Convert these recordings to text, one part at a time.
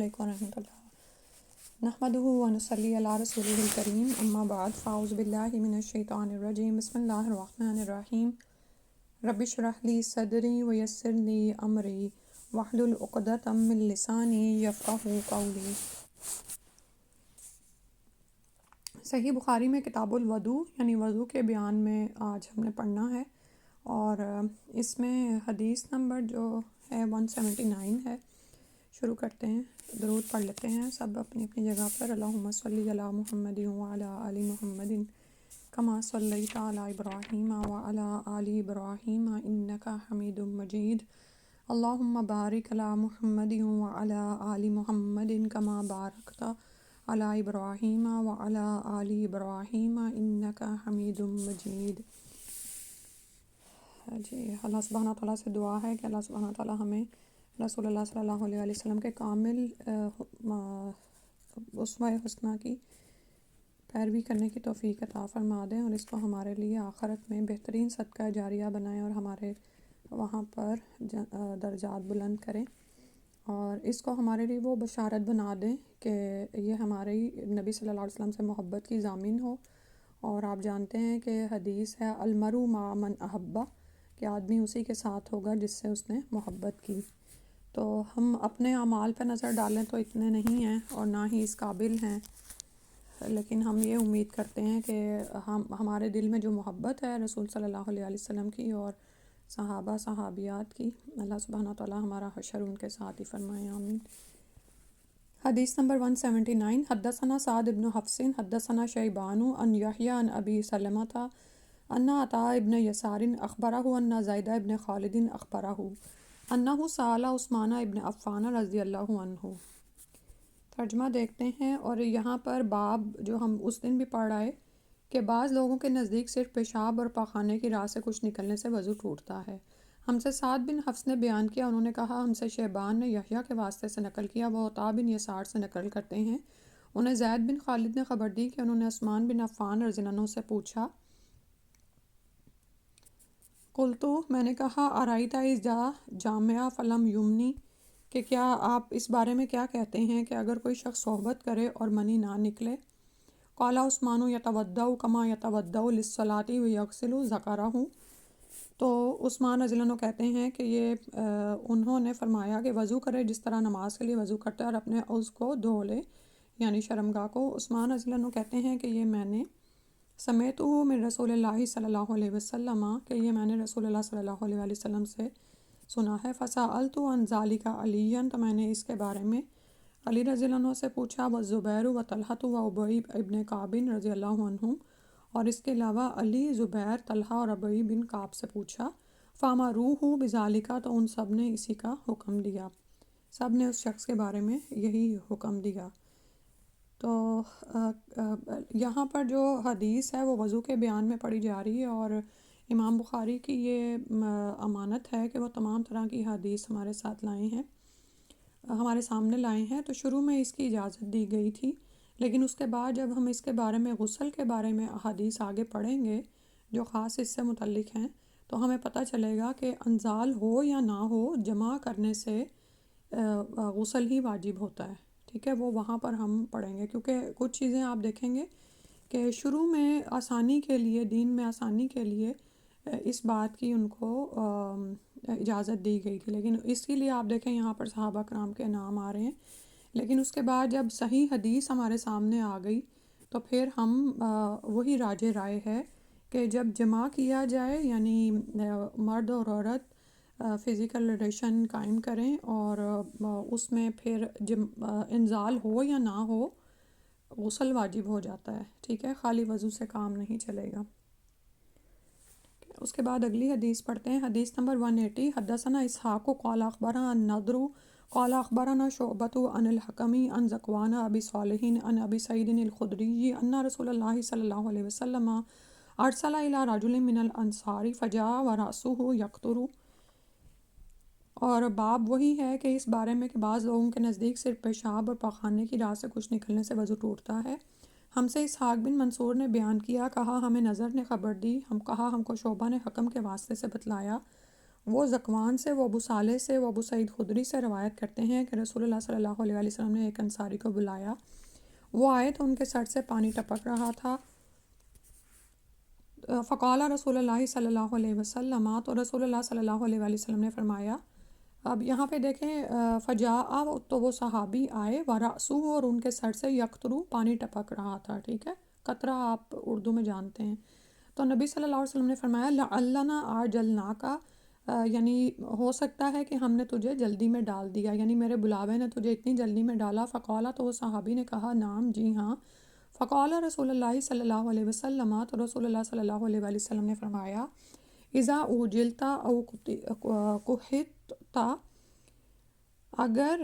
علیکم ورحمۃ اللہ نحمدہ ونصلی علی رسولہ الکریم اما بعد فاعوذ باللہ من الشیطان الرجیم بسم اللہ الرحمن الرحیم رب اشرح لی صدری ویسر لی امری واحلل عقدۃ من لسانی یفقہوا قولی۔ صحیح بخاری میں کتاب الوضو یعنی وضو کے بیان میں آج ہم نے پڑھنا ہے، اور اس میں حدیث نمبر جو ہے 179 ہے۔ شروع کرتے ہیں، درود پڑھ لیتے ہیں سب اپنی اپنی جگہ پر۔ اللہم صلی علی محمد وعلی آل محمد کما صلیت علی ابراہیم وعلی آل ابراہیم انک حمید مجید۔ اللہم بارک علی محمد وعلی آل محمد کما بارکت علی ابراہیم وعلی آل ابراہیم انک حمید مجید۔ جی، اللہ سبحانہ تعالیٰ سے دعا ہے کہ اللہ سبحانہ تعالیٰ ہمیں رسول اللہ صلی اللہ علیہ وسلم کے کامل اسوہ حسنہ کی پیروی کرنے کی توفیق عطا فرما دیں، اور اس کو ہمارے لیے آخرت میں بہترین صدقہ جاریہ بنائیں اور ہمارے وہاں پر درجات بلند کریں، اور اس کو ہمارے لیے وہ بشارت بنا دیں کہ یہ ہمارے نبی صلی اللہ علیہ وسلم سے محبت کی ضامن ہو۔ اور آپ جانتے ہیں کہ حدیث ہے المرء مع من احبہ، کہ آدمی اسی کے ساتھ ہوگا جس سے اس نے محبت کی۔ تو ہم اپنے اعمال پہ نظر ڈالیں تو اتنے نہیں ہیں اور نہ ہی اس قابل ہیں، لیکن ہم یہ امید کرتے ہیں کہ ہمارے دل میں جو محبت ہے رسول صلی اللہ علیہ وسلم کی اور صحابہ صحابیات کی، اللہ سبحانہ تعالیٰ ہمارا حشر ان کے ساتھ ہی فرمائے، آمین۔ حدیث نمبر 179۔ حدثنا سعد بن حفص حدثنا شیبان عن یحیی عن ابی سلمۃ ان عطاء ابن یسار اخبرہ ان زید بن خالد اخبرہ انہ سأل عثمان ابن عفان رضی اللہ عنہ۔ ترجمہ دیکھتے ہیں، اور یہاں پر باب جو ہم اس دن بھی پڑھ رہے کہ بعض لوگوں کے نزدیک صرف پیشاب اور پاخانے کی راہ سے کچھ نکلنے سے وضو ٹوٹتا ہے۔ ہم سے سعد بن حفص نے بیان کیا، انہوں نے کہا ہم سے شیبان نے یحییٰ کے واسطے سے نقل کیا، وہ عطاء بن یسار سے نقل کرتے ہیں، انہیں زید بن خالد نے خبر دی کہ انہوں نے عثمان بن عفان رضی اللہ عنہ سے پوچھا، قلت میں نے کہا ارأیت اذا جامع فلم یمنی، کہ کیا آپ اس بارے میں کیا کہتے ہیں کہ اگر کوئی شخص صحبت کرے اور منی نہ نکلے؟ قال عثمان یتودع کما یتودع للصلاۃ ویغسل ذکرہ، تو عثمان رضی اللہ عنہ کہتے ہیں کہ یہ انہوں نے فرمایا کہ وضو کرے جس طرح نماز کے لیے وضو کرتا ہے اور اپنے عضو کو دھو لے یعنی شرمگاہ کو۔ عثمان رضی اللہ عنہ کہتے ہیں کہ یہ میں نے سمعتہ من رسول اللہ صلی اللہ علیہ وسلم، کہ یہ میں نے رسول اللہ صلی اللہ علیہ وسلم سے سنا ہے۔ فسألت عن ذلک علیٰ، تو میں نے اس کے بارے میں علی رضی اللہ عنہ سے پوچھا، والزبیر وطلحہ وابی ابن کعب رضی اللہ عنہم، اور اس کے علاوہ علی، زبیر، طلحہ اور ابی بن کعب سے پوچھا۔ فامروہ بذالک، تو ان سب نے اسی کا حکم دیا، سب نے اس شخص کے بارے میں یہی حکم دیا۔ تو یہاں پر جو حدیث ہے وہ وضو کے بیان میں پڑھی جا رہی ہے، اور امام بخاری کی یہ امانت ہے کہ وہ تمام طرح کی حدیث ہمارے ساتھ لائے ہیں، ہمارے سامنے لائے ہیں۔ تو شروع میں اس کی اجازت دی گئی تھی، لیکن اس کے بعد جب ہم اس کے بارے میں غسل کے بارے میں احادیث آگے پڑھیں گے جو خاص اس سے متعلق ہیں، تو ہمیں پتہ چلے گا کہ انزال ہو یا نہ ہو، جمع کرنے سے غسل ہی واجب ہوتا ہے، ٹھیک ہے؟ وہ وہاں پر ہم پڑھیں گے، کیونکہ کچھ چیزیں آپ دیکھیں گے کہ شروع میں آسانی کے لیے، دین میں آسانی کے لیے اس بات کی ان کو اجازت دی گئی تھی، لیکن اس کے لیے آپ دیکھیں یہاں پر صحابہ کرام کے نام آ رہے ہیں، لیکن اس کے بعد جب صحیح حدیث ہمارے سامنے آ گئی تو پھر ہم وہی راجح رائے ہے کہ جب جمع کیا جائے یعنی مرد اور عورت فزیکل ریلیشن قائم کریں اور اس میں پھر انزال ہو یا نہ ہو، غسل واجب ہو جاتا ہے، ٹھیک ہے؟ خالی وضو سے کام نہیں چلے گا۔ اس کے بعد اگلی حدیث پڑھتے ہیں، حدیث نمبر 180۔ حدثنا اسحاق قال اخبرنا النضر قال اخبرنا شعبۃ عن الحکم عن ذکوان ابی صالح عن ابی سعید الخدری ان رسول اللہ صلی اللہ علیہ وسلم ارسل الی رجل من الانصار فجاء ورأسه یقطر، اور باب وہی ہے کہ اس بارے میں کہ بعض لوگوں کے نزدیک صرف پیشاب اور پاخانے کی راہ سے کچھ نکلنے سے وضو ٹوٹتا ہے۔ ہم سے اسحاق بن منصور نے بیان کیا، کہا ہمیں نظر نے خبر دی، ہم کو شعبہ نے حکم کے واسطے سے بتلایا، وہ ذکوان سے، وہ ابو صالح سے، وہ ابو سعید خدری سے روایت کرتے ہیں کہ رسول اللہ صلی اللہ علیہ وسلم نے ایک انصاری کو بلایا، وہ آئے تو ان کے سر سے پانی ٹپک رہا تھا، فقال رسول اللہ صلی اللہ علیہ وسلم، تو رسول اللہ صلی اللہ علیہ وسلم نے فرمایا، اب یہاں پہ دیکھیں فجاء، تو وہ صحابی آئے، ورأسہ، اور ان کے سر سے یقطرو، پانی ٹپک رہا تھا، ٹھیک ہے، قطرہ آپ اردو میں جانتے ہیں، تو نبی صلی اللہ علیہ وسلم نے فرمایا لعلنا عجلناک، یعنی ہو سکتا ہے کہ ہم نے تجھے جلدی میں ڈال دیا، یعنی میرے بلاوے نے تجھے اتنی جلدی میں ڈالا، فقالا، تو وہ صحابی نے کہا نعم، جی ہاں، فقال رسول اللہ صلی اللہ علیہ وسلم، تو رسول اللہ صلی اللہ علیہ وسلم نے فرمایا اذا اوجلتا او قحطتا، اگر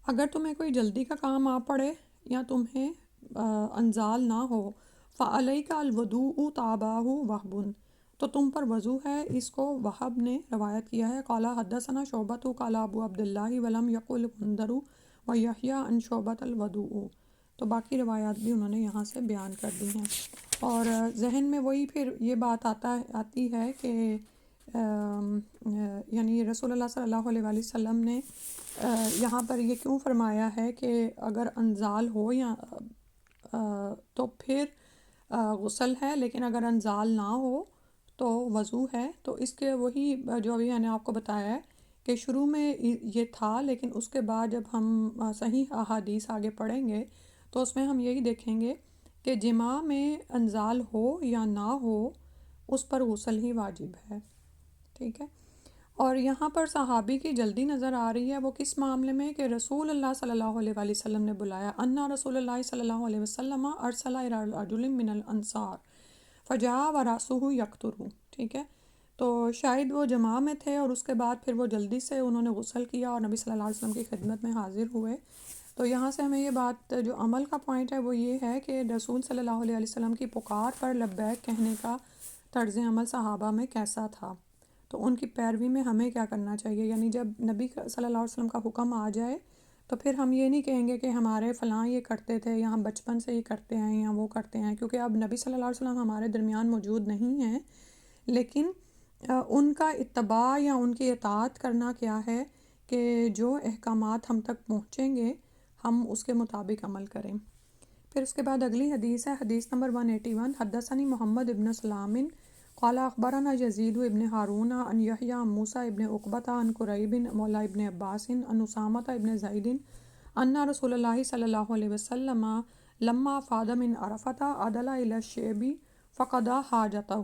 اگر تمہیں کوئی جلدی کا کام آ پڑے یا تمہیں انزال نہ ہو، فعلیک الوضوء تابعہ وہب، تو تم پر وضو ہے، اس کو وہب نے روایت کیا ہے، قال حدثنا شعبۃ قال ابو عبداللہ ولم یقل غندر ویحییٰ عن شعبۃ الوضوء، تو باقی روایات بھی انہوں نے یہاں سے بیان کر دی ہیں، اور ذہن میں وہی پھر یہ بات آتی ہے کہ یعنی رسول اللہ صلی اللہ علیہ وسلم نے یہاں پر یہ کیوں فرمایا ہے کہ اگر انزال ہو یا تو پھر غسل ہے، لیکن اگر انزال نہ ہو تو وضو ہے، تو اس کے وہی جو ابھی میں نے آپ کو بتایا ہے کہ شروع میں یہ تھا، لیکن اس کے بعد جب ہم صحیح احادیث آگے پڑھیں گے تو اس میں ہم یہی دیکھیں گے کہ جماع میں انزال ہو یا نہ ہو اس پر غسل ہی واجب ہے، ٹھیک ہے، اور یہاں پر صحابی کی جلدی نظر آ رہی ہے، وہ کس معاملے میں کہ رسول اللہ صلی اللہ علیہ وسلم نے بلایا، انا رسول اللہ صلی اللہ علیہ وسلم ارسل الی رجل من الانصار فجاء ورأسه یقطر، ٹھیک ہے، تو شاید وہ جماع میں تھے اور اس کے بعد پھر وہ جلدی سے انہوں نے غسل کیا اور نبی صلی اللہ علیہ وسلم کی خدمت میں حاضر ہوئے، تو یہاں سے ہمیں یہ بات جو عمل کا پوائنٹ ہے وہ یہ ہے کہ رسول صلی اللہ علیہ وسلم کی پکار پر لبیک کہنے کا طرز عمل صحابہ میں کیسا تھا، تو ان کی پیروی میں ہمیں کیا کرنا چاہیے، یعنی جب نبی صلی اللہ علیہ وسلم کا حکم آ جائے تو پھر ہم یہ نہیں کہیں گے کہ ہمارے فلاں یہ کرتے تھے یا ہم بچپن سے ہی کرتے ہیں یا وہ کرتے ہیں، کیونکہ اب نبی صلی اللہ علیہ وسلم ہمارے درمیان موجود نہیں ہیں، لیکن ان کا اتباع یا ان کی اطاعت کرنا کیا ہے کہ جو احکامات ہم تک پہنچیں گے ہم اس کے مطابق عمل کریں۔ پھر اس کے بعد اگلی حدیث ہے، حدیث نمبر 181، حدثنی محمد ابن سلام قال اخبرنا یزید ابن ہارون عن یحییٰ عن موسیٰ ابن عقبۃ عن قریب مولا ابن عباس عن اسامۃ ابن زید ان رسول اللہ صلی اللہ علیہ وسلم لما فاض من عرفۃ عدل الی الشعب فقضى حاجتہ،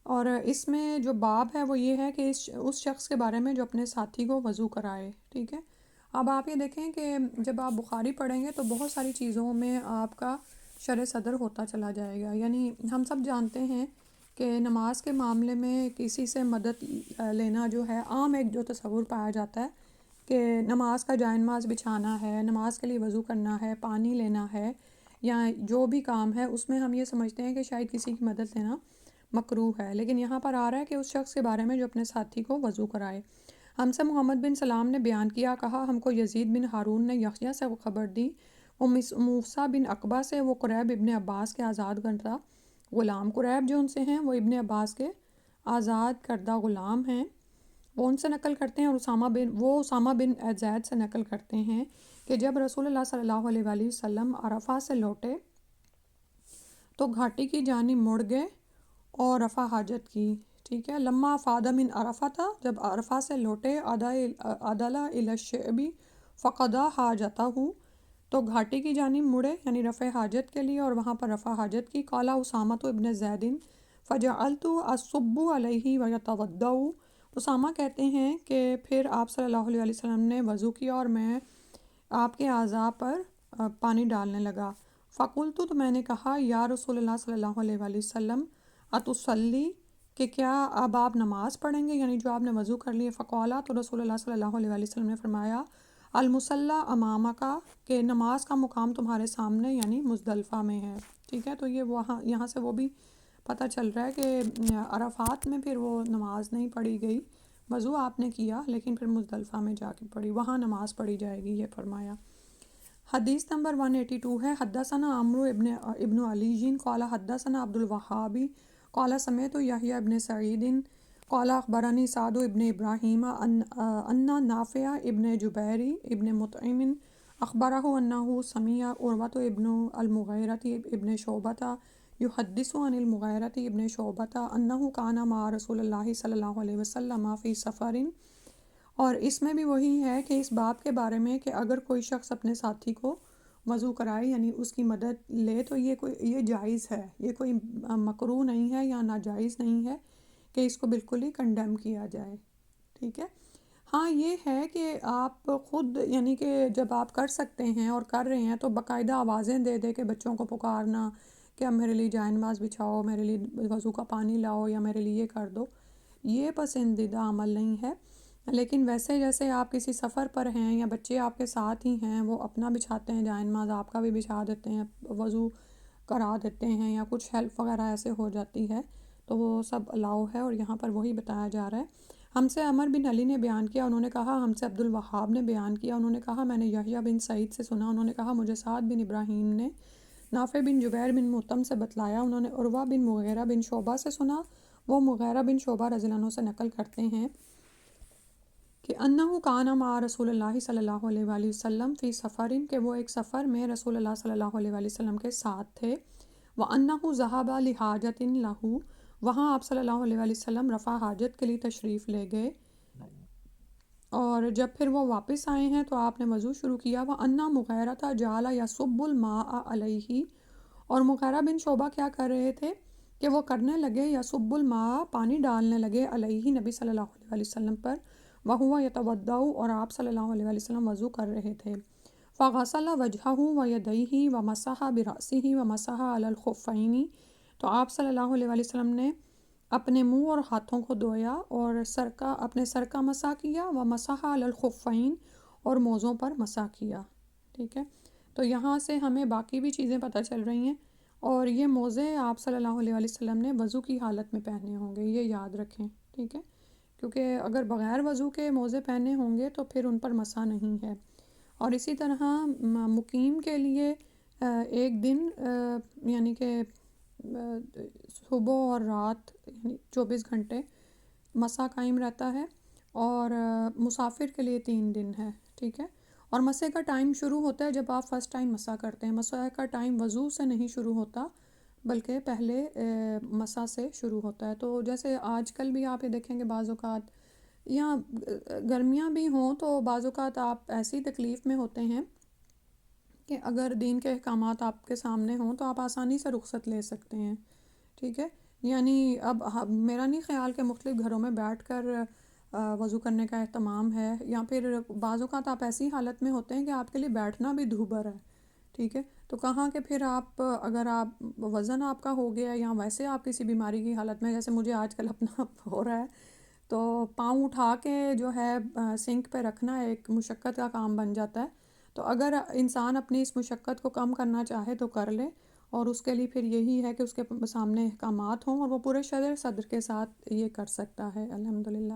اور اس میں جو باب ہے وہ یہ ہے کہ اس شخص کے بارے میں جو اپنے ساتھی کو وضو کرائے، ٹھیک ہے، اب آپ یہ دیکھیں کہ جب آپ بخاری پڑھیں گے تو بہت ساری چیزوں میں آپ کا شرح صدر ہوتا چلا جائے گا، یعنی ہم سب جانتے ہیں کہ نماز کے معاملے میں کسی سے مدد لینا جو ہے عام ایک جو تصور پایا جاتا ہے کہ نماز کا جائے نماز بچھانا ہے، نماز کے لیے وضو کرنا ہے، پانی لینا ہے، یا جو بھی کام ہے اس میں ہم یہ سمجھتے ہیں کہ شاید کسی کی مدد لینا مکروہ ہے، لیکن یہاں پر آ رہا ہے کہ اس شخص کے بارے میں جو اپنے ساتھی کو وضو کرائے۔ ہم سے محمد بن سلام نے بیان کیا، کہا ہم کو یزید بن ہارون نے یحییٰ سے وہ خبر دی، وہ موسیٰ بن عقبہ سے، وہ قریب ابن عباس کے آزاد کردہ غلام، قریب جو ان سے ہیں وہ ابن عباس کے آزاد کردہ غلام ہیں، وہ ان سے نقل کرتے ہیں، اور اسامہ بن زید سے نقل کرتے ہیں کہ جب رسول اللہ صلی اللہ علیہ وآلہ وسلم عرفہ سے لوٹے تو گھاٹی کی جانب مڑ گئے اور رفع حاجت کی، ٹھیک ہے، لما فاض من عرفہ تھا، جب عرفہ سے لوٹے عدل الی الشعب فقضى حاجتہ، تو گھاٹی کی جانب مڑے یعنی رفع حاجت کے لیے اور وہاں پر رفع حاجت کی، قال اسامۃ ابن زید فجعلت اصب علیہ ویتوضا، اسامہ کہتے ہیں کہ پھر آپ صلی اللہ علیہ وسلم نے وضو کیا اور میں آپ کے اعضاء پر پانی ڈالنے لگا، فقلت، تو میں نے کہا یا رسول اللہ صلی اللہ علیہ وآلہ وسلم اتصلی، کہ کیا اب آپ نماز پڑھیں گے، یعنی جو آپ نے وضو کر لیے، فقالا، تو رسول اللہ صلی اللہ علیہ وآلہ وسلم نے فرمایا المصلی امامک، کہ نماز کا مقام تمہارے سامنے یعنی مزدلفہ میں ہے، ٹھیک ہے، تو یہ یہاں سے وہ بھی پتہ چل رہا ہے کہ عرفات میں پھر وہ نماز نہیں پڑھی گئی، وضو آپ نے کیا لیکن پھر مزدلفہ میں جا کے پڑھی، وہاں نماز پڑھی جائے گی، یہ فرمایا۔ حدیث نمبر 182 ہے، حدثنا عمرو ابن علی قال حدثنا عبد الوہاب قال سمعت یحیی ابن سعید قال اخبرنی سعد ابن ابراہیم ان نافع ابن جبیر ابن مطعم اخبرہ انہ سمع عروۃ ابن المغیرۃ ابن شعبۃ یحدث عن المغیرۃ ابن شعبۃ انہ کان مع رسول اللہ صلی اللہ علیہ وسلم فی سفر۔ اور اس میں بھی وہی ہے کہ اس باب کے بارے میں کہ اگر کوئی شخص اپنے ساتھی کو وضو کرائے یعنی اس کی مدد لے تو یہ جائز ہے، یہ کوئی مکروہ نہیں ہے یا ناجائز نہیں ہے کہ اس کو بالکل ہی کنڈیم کیا جائے، ٹھیک ہے۔ ہاں یہ ہے کہ آپ خود یعنی کہ جب آپ کر سکتے ہیں اور کر رہے ہیں تو باقاعدہ آوازیں دے دے کے بچوں کو پکارنا کہ اب میرے لیے جائے نماز بچھاؤ، میرے لیے وضو کا پانی لاؤ یا میرے لیے یہ کر دو، یہ پسندیدہ عمل نہیں ہے۔ لیکن ویسے جیسے آپ کسی سفر پر ہیں یا بچے آپ کے ساتھ ہی ہیں، وہ اپنا بچھاتے ہیں جائے نماز، آپ کا بھی بچھا دیتے ہیں، وضو کرا دیتے ہیں یا کچھ ہیلپ وغیرہ ایسے ہو جاتی ہے تو وہ سب الاؤ ہے، اور یہاں پر وہی بتایا جا رہا ہے۔ ہم سے عمر بن علی نے بیان کیا، انہوں نے کہا ہم سے عبد الوہاب نے بیان کیا، انہوں نے کہا میں نے یحییٰ بن سعید سے سنا، انہوں نے کہا مجھے سعد بن ابراہیم نے نافع بن جبیر بن مطعم سے بتلایا، انہوں نے عروہ بن مغیرہ بن شعبہ سے سنا، وہ مغیرہ بن شعبہ رضی اللہ عنہ سے نقل کرتے ہیں کہ انہ کان مع رسول اللہ صلی اللہ علیہ وآلہ وسلم فی سفرن، کہ وہ ایک سفر میں رسول اللہ صلی اللہ علیہ وآلہ وسلم کے ساتھ تھے، وانہ ذہب لحاجۃ لہ، وہاں آپ صلی اللہ علیہ وآلہ وسلم رفع حاجت کے لیے تشریف لے گئے، اور جب پھر وہ واپس آئے ہیں تو آپ نے وضو شروع کیا، وَأَنَّ مُغِیرَةَ جَعَلَ يَصُبُّ الْمَاءَ عَلَیہ، اور مغیرہ بن شعبہ کیا کر رہے تھے کہ وہ کرنے لگے یصب الماء، پانی ڈالنے لگے، علیہ نبی صلی اللہ علیہ وآلہ وسلم پر، وہو یتوضأ، اور آپ صلی اللہ علیہ وآلہ وسلم وضو کر رہے تھے، فغسل وجہہ ویدیہ ومسح برأسہ ومسح علی الخفین، تو آپ صلی اللہ علیہ وآلہ وسلم نے اپنے منہ اور ہاتھوں کو دھویا اور اپنے سر کا مسح کیا، ومسح علی الخفین، اور موزوں پر مسح کیا، ٹھیک ہے۔ تو یہاں سے ہمیں باقی بھی چیزیں پتہ چل رہی ہیں، اور یہ موزے آپ صلی اللہ علیہ وآلہ وسلم نے وضو کی حالت میں پہنے ہوں گے، یہ یاد رکھیں، ٹھیک ہے، کیونکہ اگر بغیر وضو کے موزے پہنے ہوں گے تو پھر ان پر مسح نہیں ہے۔ اور اسی طرح مقیم کے لیے ایک دن یعنی کہ صبح اور رات یعنی 24 گھنٹے مسح قائم رہتا ہے، اور مسافر کے لیے 3 دن ہے، ٹھیک ہے۔ اور مسح کا ٹائم شروع ہوتا ہے جب آپ فرسٹ ٹائم مسح کرتے ہیں، مسح کا ٹائم وضو سے نہیں شروع ہوتا بلکہ پہلے مسح سے شروع ہوتا ہے۔ تو جیسے آج کل بھی آپ یہ دیکھیں کہ بعض اوقات یا گرمیاں بھی ہوں تو بعض اوقات آپ ایسی تکلیف میں ہوتے ہیں کہ اگر دین کے احکامات آپ کے سامنے ہوں تو آپ آسانی سے رخصت لے سکتے ہیں، ٹھیک ہے۔ یعنی اب میرا نہیں خیال کہ مختلف گھروں میں بیٹھ کر وضو کرنے کا اہتمام ہے، یا پھر بعض اوقات آپ ایسی حالت میں ہوتے ہیں کہ آپ کے لیے بیٹھنا بھی دھوبر ہے، ٹھیک ہے، تو کہاں کہ پھر آپ اگر آپ وزن آپ کا ہو گیا یا ویسے آپ کسی بیماری کی حالت میں، جیسے مجھے آج کل اپنا ہو رہا ہے، تو پاؤں اٹھا کے جو ہے سنک پہ رکھنا ایک مشقت کا کام بن جاتا ہے، تو اگر انسان اپنی اس مشقت کو کم کرنا چاہے تو کر لے، اور اس کے لیے پھر یہی ہے کہ اس کے سامنے احکامات ہوں اور وہ پورے صدر کے ساتھ یہ کر سکتا ہے، الحمدللہ۔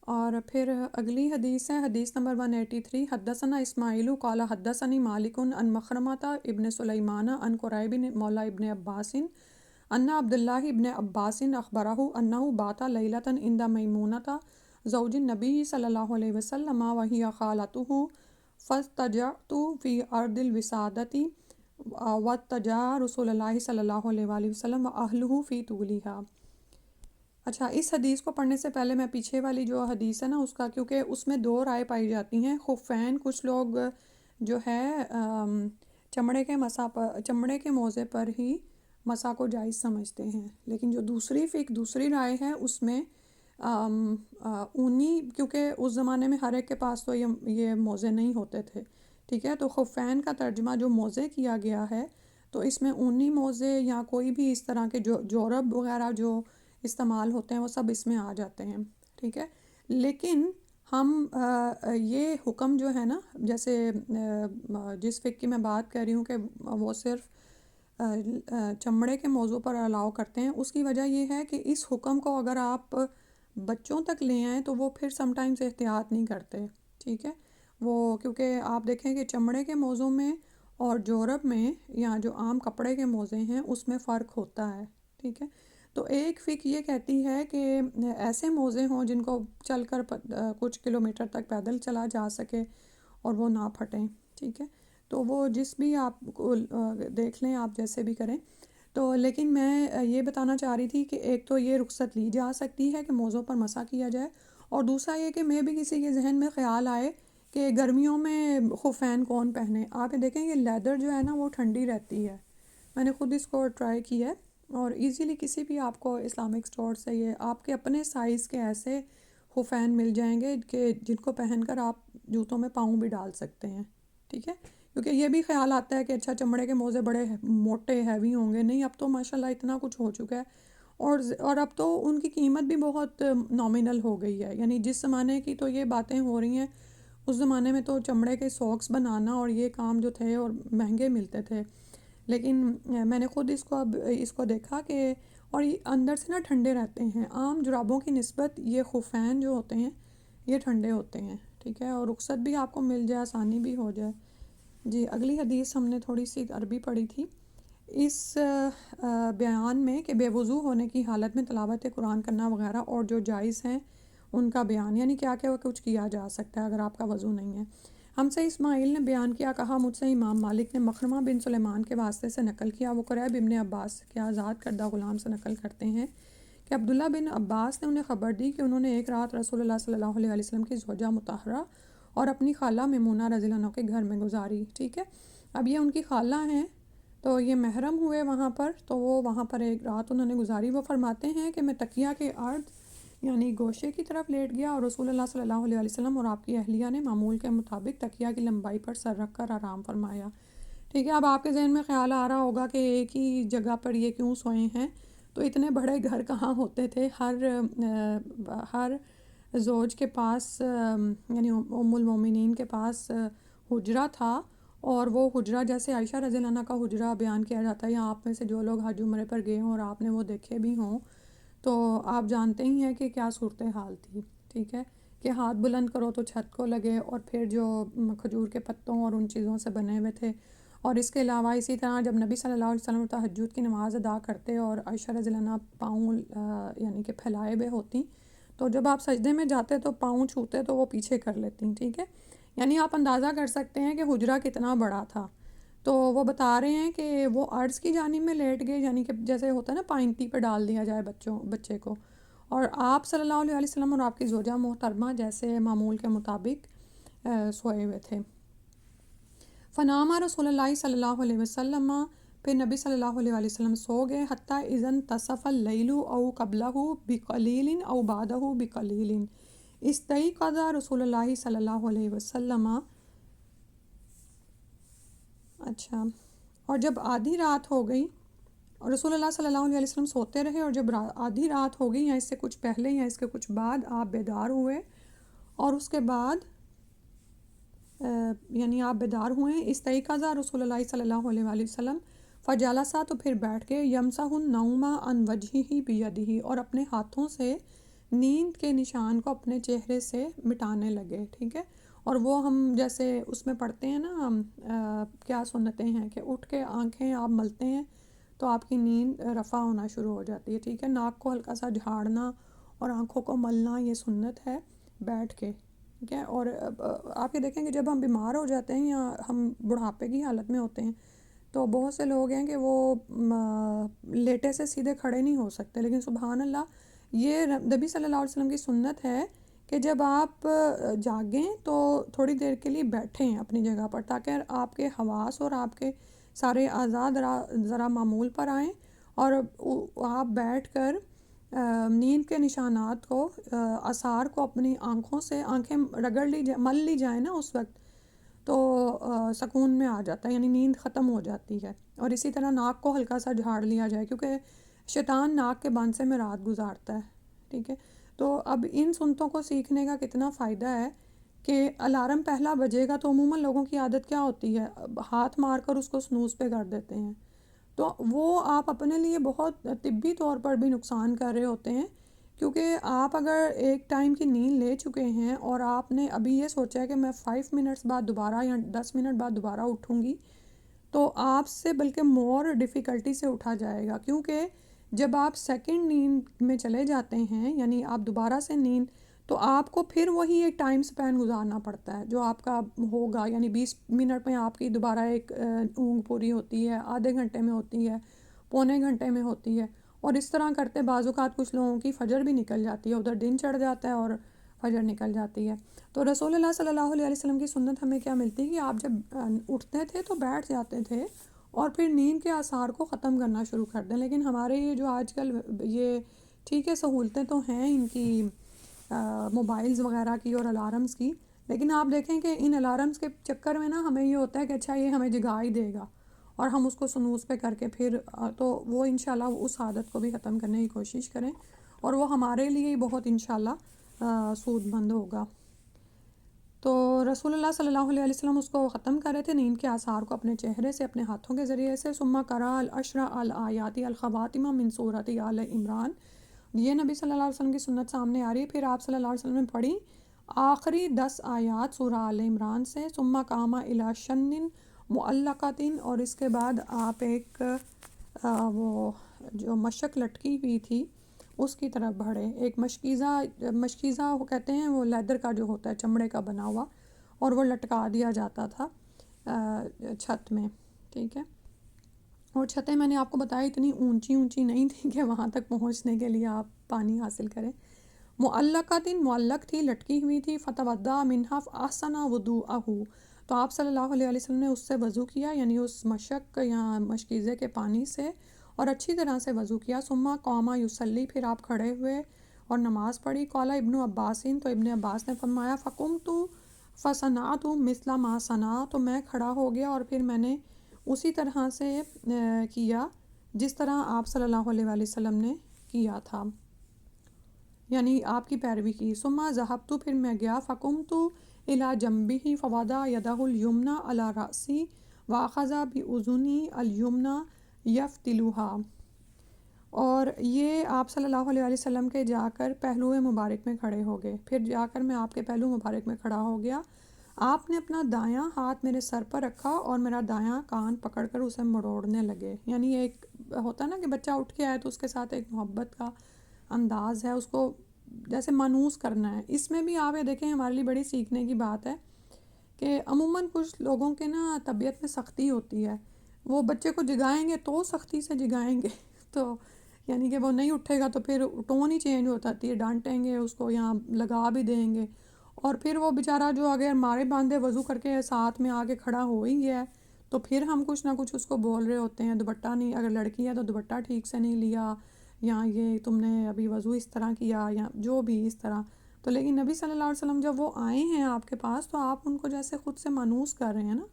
اور پھر اگلی حدیث ہے، حدیث نمبر 183، حدثنا اسماعیل قال حدثنی مالک عن مخرمۃ ابن سلیمان عن قریب مولا ابن عباس ان عبداللہ ابن عباس اخبرہ انہ بات لیلۃ عند میمونۃ زوج النبی صلی اللہ علیہ وسلم وہی خالتہ فاضطجعت فی ارض الوسادۃ واضطجع رسول اللہ صلی اللہ علیہ وآلہ وسلم واہلہ فی طولھا۔ اچھا، اس حدیث کو پڑھنے سے پہلے میں پیچھے والی جو حدیث ہے نا اس کا، کیونکہ اس میں 2 رائے پائی جاتی ہیں، خفین کچھ لوگ جو ہے چمڑے کے موزے پر ہی مسح کو جائز سمجھتے ہیں، لیکن جو دوسری رائے ہے اس میں اونی، کیونکہ اس زمانے میں ہر ایک کے پاس تو یہ موزے نہیں ہوتے تھے، ٹھیک ہے، تو خفین کا ترجمہ جو موزے کیا گیا ہے تو اس میں اونی موزے یا کوئی بھی اس طرح کے جو جورب وغیرہ جو استعمال ہوتے ہیں وہ سب اس میں آ جاتے ہیں، ٹھیک ہے۔ لیکن ہم یہ حکم جو ہے نا، جیسے جس فقہ کی میں بات کر رہی ہوں کہ وہ صرف چمڑے کے موضوع پر الاؤ کرتے ہیں، اس کی وجہ یہ ہے کہ اس حکم کو اگر آپ بچوں تک لے آئیں تو وہ پھر سم ٹائمز احتیاط نہیں کرتے، ٹھیک ہے، وہ کیونکہ آپ دیکھیں کہ چمڑے کے موزوں میں اور جورب میں یا جو عام کپڑے کے موزے ہیں اس میں فرق ہوتا ہے، ٹھیک ہے۔ تو ایک فک یہ کہتی ہے کہ ایسے موزے ہوں جن کو چل کر کچھ کلومیٹر تک پیدل چلا جا سکے اور وہ نہ پھٹیں، ٹھیک ہے. تو وہ جس بھی آپ کو دیکھ لیں، آپ جیسے بھی کریں. تو لیکن میں یہ بتانا چاہ رہی تھی کہ ایک تو یہ رخصت لی جا سکتی ہے کہ موزوں پر مسح کیا جائے، اور دوسرا یہ کہ میں بھی کسی کے ذہن میں خیال آئے کہ گرمیوں میں خفین کون پہنے. آپ دیکھیں یہ لیدر جو ہے نا وہ ٹھنڈی رہتی ہے. میں نے خود اس کو ٹرائی کیا ہے، اور ایزیلی کسی بھی آپ کو اسلامک اسٹور سے یہ آپ کے اپنے سائز کے ایسے خفین مل جائیں گے کہ جن کو پہن کر آپ جوتوں میں پاؤں بھی ڈال سکتے ہیں، ٹھیک ہے. کیونکہ یہ بھی خیال آتا ہے کہ اچھا چمڑے کے موزے بڑے موٹے ہیوی ہوں گے. نہیں، اب تو ماشاءاللہ اتنا کچھ ہو چکا ہے، اور اب تو ان کی قیمت بھی بہت نامینل ہو گئی ہے. یعنی جس زمانے کی تو یہ باتیں ہو رہی ہیں، اس زمانے میں تو چمڑے کے ساکس بنانا اور یہ کام جو تھے اور مہنگے ملتے تھے. لیکن میں نے خود اب اس کو دیکھا کہ اور یہ اندر سے نا ٹھنڈے رہتے ہیں. عام جرابوں کی نسبت یہ خفین جو ہوتے ہیں یہ ٹھنڈے ہوتے ہیں، ٹھیک ہے، اور رخصت بھی آپ کو مل جائے، آسانی بھی ہو جائے. جی، اگلی حدیث ہم نے تھوڑی سی عربی پڑھی تھی اس بیان میں کہ بے وضو ہونے کی حالت میں تلاوت قرآن کرنا وغیرہ اور جو جائز ہیں ان کا بیان، یعنی کیا کیا کچھ کیا جا سکتا ہے اگر آپ کا وضو نہیں ہے. ہم سے اسماعیل نے بیان کیا، کہا مجھ سے امام مالک نے مخرمہ بن سلیمان کے واسطے سے نقل کیا، وہ قریب ابن عباس کے آزاد کردہ غلام سے نقل کرتے ہیں کہ عبداللہ بن عباس نے انہیں خبر دی کہ انہوں نے ایک رات رسول اللہ صلی اللہ علیہ وسلم کی زوجہ مطہرہ اور اپنی خالہ میمونہ رضی اللہ عنہ کے گھر میں گزاری، ٹھیک ہے. اب یہ ان کی خالہ ہیں تو یہ محرم ہوئے وہاں پر، تو وہ وہاں پر ایک رات انہوں نے گزاری. وہ فرماتے ہیں کہ میں تکیہ کے ارد یعنی گوشے کی طرف لیٹ گیا، اور رسول اللہ صلی اللہ علیہ وسلم اور آپ کی اہلیہ نے معمول کے مطابق تکیہ کی لمبائی پر سر رکھ کر آرام فرمایا، ٹھیک ہے. اب آپ کے ذہن میں خیال آ رہا ہوگا کہ ایک ہی جگہ پر یہ کیوں سوئے ہیں. تو اتنے بڑے گھر کہاں ہوتے تھے. ہر زوج کے پاس یعنی ام المومنین کے پاس حجرہ تھا، اور وہ حجرہ جیسے عائشہ رضی اللہ عنہ کا حجرہ بیان کیا جاتا ہے، یا آپ میں سے جو لوگ حج عمرے پر گئے ہوں اور آپ نے وہ دیکھے بھی ہوں تو آپ جانتے ہی ہیں کہ کیا صورتحال تھی، ٹھیک ہے، کہ ہاتھ بلند کرو تو چھت کو لگے، اور پھر جو کھجور کے پتوں اور ان چیزوں سے بنے ہوئے تھے. اور اس کے علاوہ اسی طرح جب نبی صلی اللہ علیہ وسلم تہجد کی نماز ادا کرتے اور عائشہ رضی اللہ عنہ پاؤں یعنی کہ پھیلائے ہوئے ہوتی، تو جب آپ سجدے میں جاتے تو پاؤں چھوتے تو وہ پیچھے کر لیتی، ٹھیک ہے. یعنی آپ اندازہ کر سکتے ہیں کہ حجرہ کتنا بڑا تھا. تو وہ بتا رہے ہیں کہ وہ عرض کی جانب میں لیٹ گئے، یعنی کہ جیسے ہوتا ہے نا پائنتی پہ ڈال دیا جائے بچے کو، اور آپ صلی اللہ علیہ وسلم اور آپ کی زوجہ محترمہ جیسے معمول کے مطابق سوئے ہوئے تھے. فنام رسول اللہ صلی اللہ علیہ وسلم، پھر نبی صلی اللہ علیہ وسلم سو گئے. حتیٰ اذن تصف اللیل او قبلہ بقلیل او بعدہ بقلیل استیقظ رسول اللہ صلی اللہ علیہ وسلم. اچھا، اور جب آدھی رات ہو گئی اور رسول اللہ صلی اللہ علیہ وسلم سوتے رہے، اور جب آدھی رات ہو گئی یا اس سے کچھ پہلے یا اس کے کچھ بعد آپ بیدار ہوئے، اور اس کے بعد یعنی آپ بیدار ہوئے. استیقظ رسول اللہ صلی اللہ علیہ وآلہ وسلم فجلسا، تو پھر بیٹھ کے یمسح النوم عن وجہہ بیدہ، اور اپنے ہاتھوں سے نیند کے نشان کو اپنے چہرے سے مٹانے لگے، ٹھیک ہے. اور وہ ہم جیسے اس میں پڑھتے ہیں نا کیا سنتیں ہیں کہ اٹھ کے آنکھیں آپ ملتے ہیں تو آپ کی نیند رفع ہونا شروع ہو جاتی ہے، ٹھیک ہے. ناک کو ہلکا سا جھاڑنا اور آنکھوں کو ملنا یہ سنت ہے بیٹھ کے، ٹھیک ہے. اور آپ یہ دیکھیں کہ جب ہم بیمار ہو جاتے ہیں یا ہم بڑھاپے کی حالت میں ہوتے ہیں تو بہت سے لوگ ہیں کہ وہ لیٹے سے سیدھے کھڑے نہیں ہو سکتے، لیکن سبحان اللہ یہ نبی صلی اللہ علیہ وسلم کی سنت ہے کہ جب آپ جاگیں تو تھوڑی دیر کے لیے بیٹھیں اپنی جگہ پر، تاکہ آپ کے حواس اور آپ کے سارے اعضاء ذرا معمول پر آئیں، اور آپ بیٹھ کر نیند کے نشانات کو آثار کو اپنی آنکھوں سے آنکھیں رگڑ لی جائے، مل لی جائیں نا اس وقت، تو سکون میں آ جاتا ہے، یعنی نیند ختم ہو جاتی ہے. اور اسی طرح ناک کو ہلکا سا جھاڑ لیا جائے، کیونکہ شیطان ناک کے بانسے میں رات گزارتا ہے، ٹھیک ہے. تو اب ان سنتوں کو سیکھنے کا کتنا فائدہ ہے کہ الارم پہلا بجے گا تو عموماً لوگوں کی عادت کیا ہوتی ہے، ہاتھ مار کر اس کو سنوز پہ کر دیتے ہیں. تو وہ آپ اپنے لیے بہت طبی طور پر بھی نقصان کر رہے ہوتے ہیں، کیونکہ آپ اگر ایک ٹائم کی نیند لے چکے ہیں اور آپ نے ابھی یہ سوچا ہے کہ میں 5 منٹس بعد دوبارہ یا 10 منٹ بعد دوبارہ اٹھوں گی، تو آپ سے بلکہ مور ڈیفیکلٹی سے اٹھا جائے گا، کیونکہ جب آپ سیکنڈ نیند میں چلے جاتے ہیں یعنی آپ دوبارہ سے نیند، تو آپ کو پھر وہی ایک ٹائم سپین گزارنا پڑتا ہے جو آپ کا ہوگا، یعنی 20 منٹ میں آپ کی دوبارہ ایک اونگ پوری ہوتی ہے، آدھے گھنٹے میں ہوتی ہے، پونے گھنٹے میں ہوتی ہے، اور اس طرح کرتے بعض اوقات کچھ لوگوں کی فجر بھی نکل جاتی ہے، ادھر دن چڑھ جاتا ہے اور فجر نکل جاتی ہے۔ تو رسول اللہ صلی اللہ علیہ وسلم کی سنت ہمیں کیا ملتی ہے کہ آپ جب اٹھتے تھے تو بیٹھ جاتے تھے اور پھر نیند کے آثار کو ختم کرنا شروع کر دیں۔ لیکن ہمارے یہ جو آج کل یہ ٹھیک ہے سہولتیں تو ہیں ان کی، موبائلز وغیرہ کی اور الارمز کی، لیکن آپ دیکھیں کہ ان الارمز کے چکر میں نا ہمیں یہ ہوتا ہے کہ اچھا یہ ہمیں جگا ہی دے گا، اور ہم اس کو سنوز پہ کر کے پھر تو وہ انشاءاللہ اس عادت کو بھی ختم کرنے کی کوشش کریں، اور وہ ہمارے لیے ہی بہت انشاءاللہ سود مند ہوگا۔ تو رسول اللہ صلی اللہ علیہ وسلم اس کو ختم کر رہے تھے نیند کے آثار کو اپنے چہرے سے، اپنے ہاتھوں کے ذریعے سے۔ ثم قرأ العشر الآیات الخواتم من سورۃ آل عمران، یہ نبی صلی اللہ علیہ وسلم کی سنت سامنے آ رہی ہے۔ پھر آپ صلی اللہ علیہ وسلم نے پڑھی آخری 10 آیات سورہ آل عمران سے۔ ثم قام الی شن معلقۃ، اور اس کے بعد آپ ایک وہ جو مشک لٹکی ہوئی تھی اس کی طرف بڑھے۔ ایک مشکیزہ وہ کہتے ہیں، وہ لیدر کا جو ہوتا ہے، چمڑے کا بنا ہوا، اور وہ لٹکا دیا جاتا تھا چھت میں، ٹھیک ہے۔ اور چھتیں میں نے آپ کو بتایا اتنی اونچی اونچی نہیں تھی کہ وہاں تک پہنچنے کے لیے آپ پانی حاصل کریں۔ معلقۃ، معلق تھی، لٹکی ہوئی تھی۔ فتودع منہا فاحسن وضوءہ، تو آپ صلی اللہ علیہ وسلم نے اس سے وضو کیا، یعنی اس مشک یا مشکیزے کے پانی سے، اور اچھی طرح سے وضو کیا۔ ثم قام یصلی، پھر آپ کھڑے ہوئے اور نماز پڑھی۔ قال ابن عباس، تو ابن عباس نے فرمایا فقمت فصنعت مثل ما صنع، تو میں کھڑا ہو گیا اور پھر میں نے اسی طرح سے کیا جس طرح آپ صلی اللہ علیہ وسلم نے کیا تھا، یعنی آپ کی پیروی کی۔ ثم ذهبت، پھر میں گیا، فقمت الی جنبہ فوضع یدہ الیمنی علی رأسی واخذ باذنی الیمنی یفتلھا، اور یہ آپ صلی اللہ علیہ وسلم کے جا کر پہلو مبارک میں کھڑے ہو گئے، پھر جا کر میں آپ کے پہلو مبارک میں کھڑا ہو گیا۔ آپ نے اپنا دایاں ہاتھ میرے سر پر رکھا اور میرا دایاں کان پکڑ کر اسے مروڑنے لگے، یعنی ایک ہوتا ہے نا کہ بچہ اٹھ کے آئے تو اس کے ساتھ ایک محبت کا انداز ہے، اس کو جیسے مانوس کرنا ہے۔ اس میں بھی آپ یہ دیکھیں ہمارے لیے بڑی سیکھنے کی بات ہے کہ عموماً کچھ لوگوں کے نا طبیعت میں سختی ہوتی ہے، وہ بچے کو جگائیں گے تو سختی سے جگائیں گے تو یعنی کہ وہ نہیں اٹھے گا تو پھر ٹون ہی چینج ہو جاتی ہے، ڈانٹیں گے اس کو یا لگا بھی دیں گے، اور پھر وہ بیچارہ جو اگر مارے باندھے وضو کر کے ساتھ میں آگے کھڑا ہو ہی گیا ہے تو پھر ہم کچھ نہ کچھ اس کو بول رہے ہوتے ہیں، دوپٹہ نہیں، اگر لڑکی ہے تو دوپٹہ ٹھیک سے نہیں لیا، یا یہ تم نے ابھی وضو اس طرح کیا، یا جو بھی اس طرح۔ تو لیکن نبی صلی اللہ علیہ وسلم جب وہ آئے ہیں آپ کے پاس تو آپ ان کو جیسے خود سے مانوس کر رہے ہیں نا،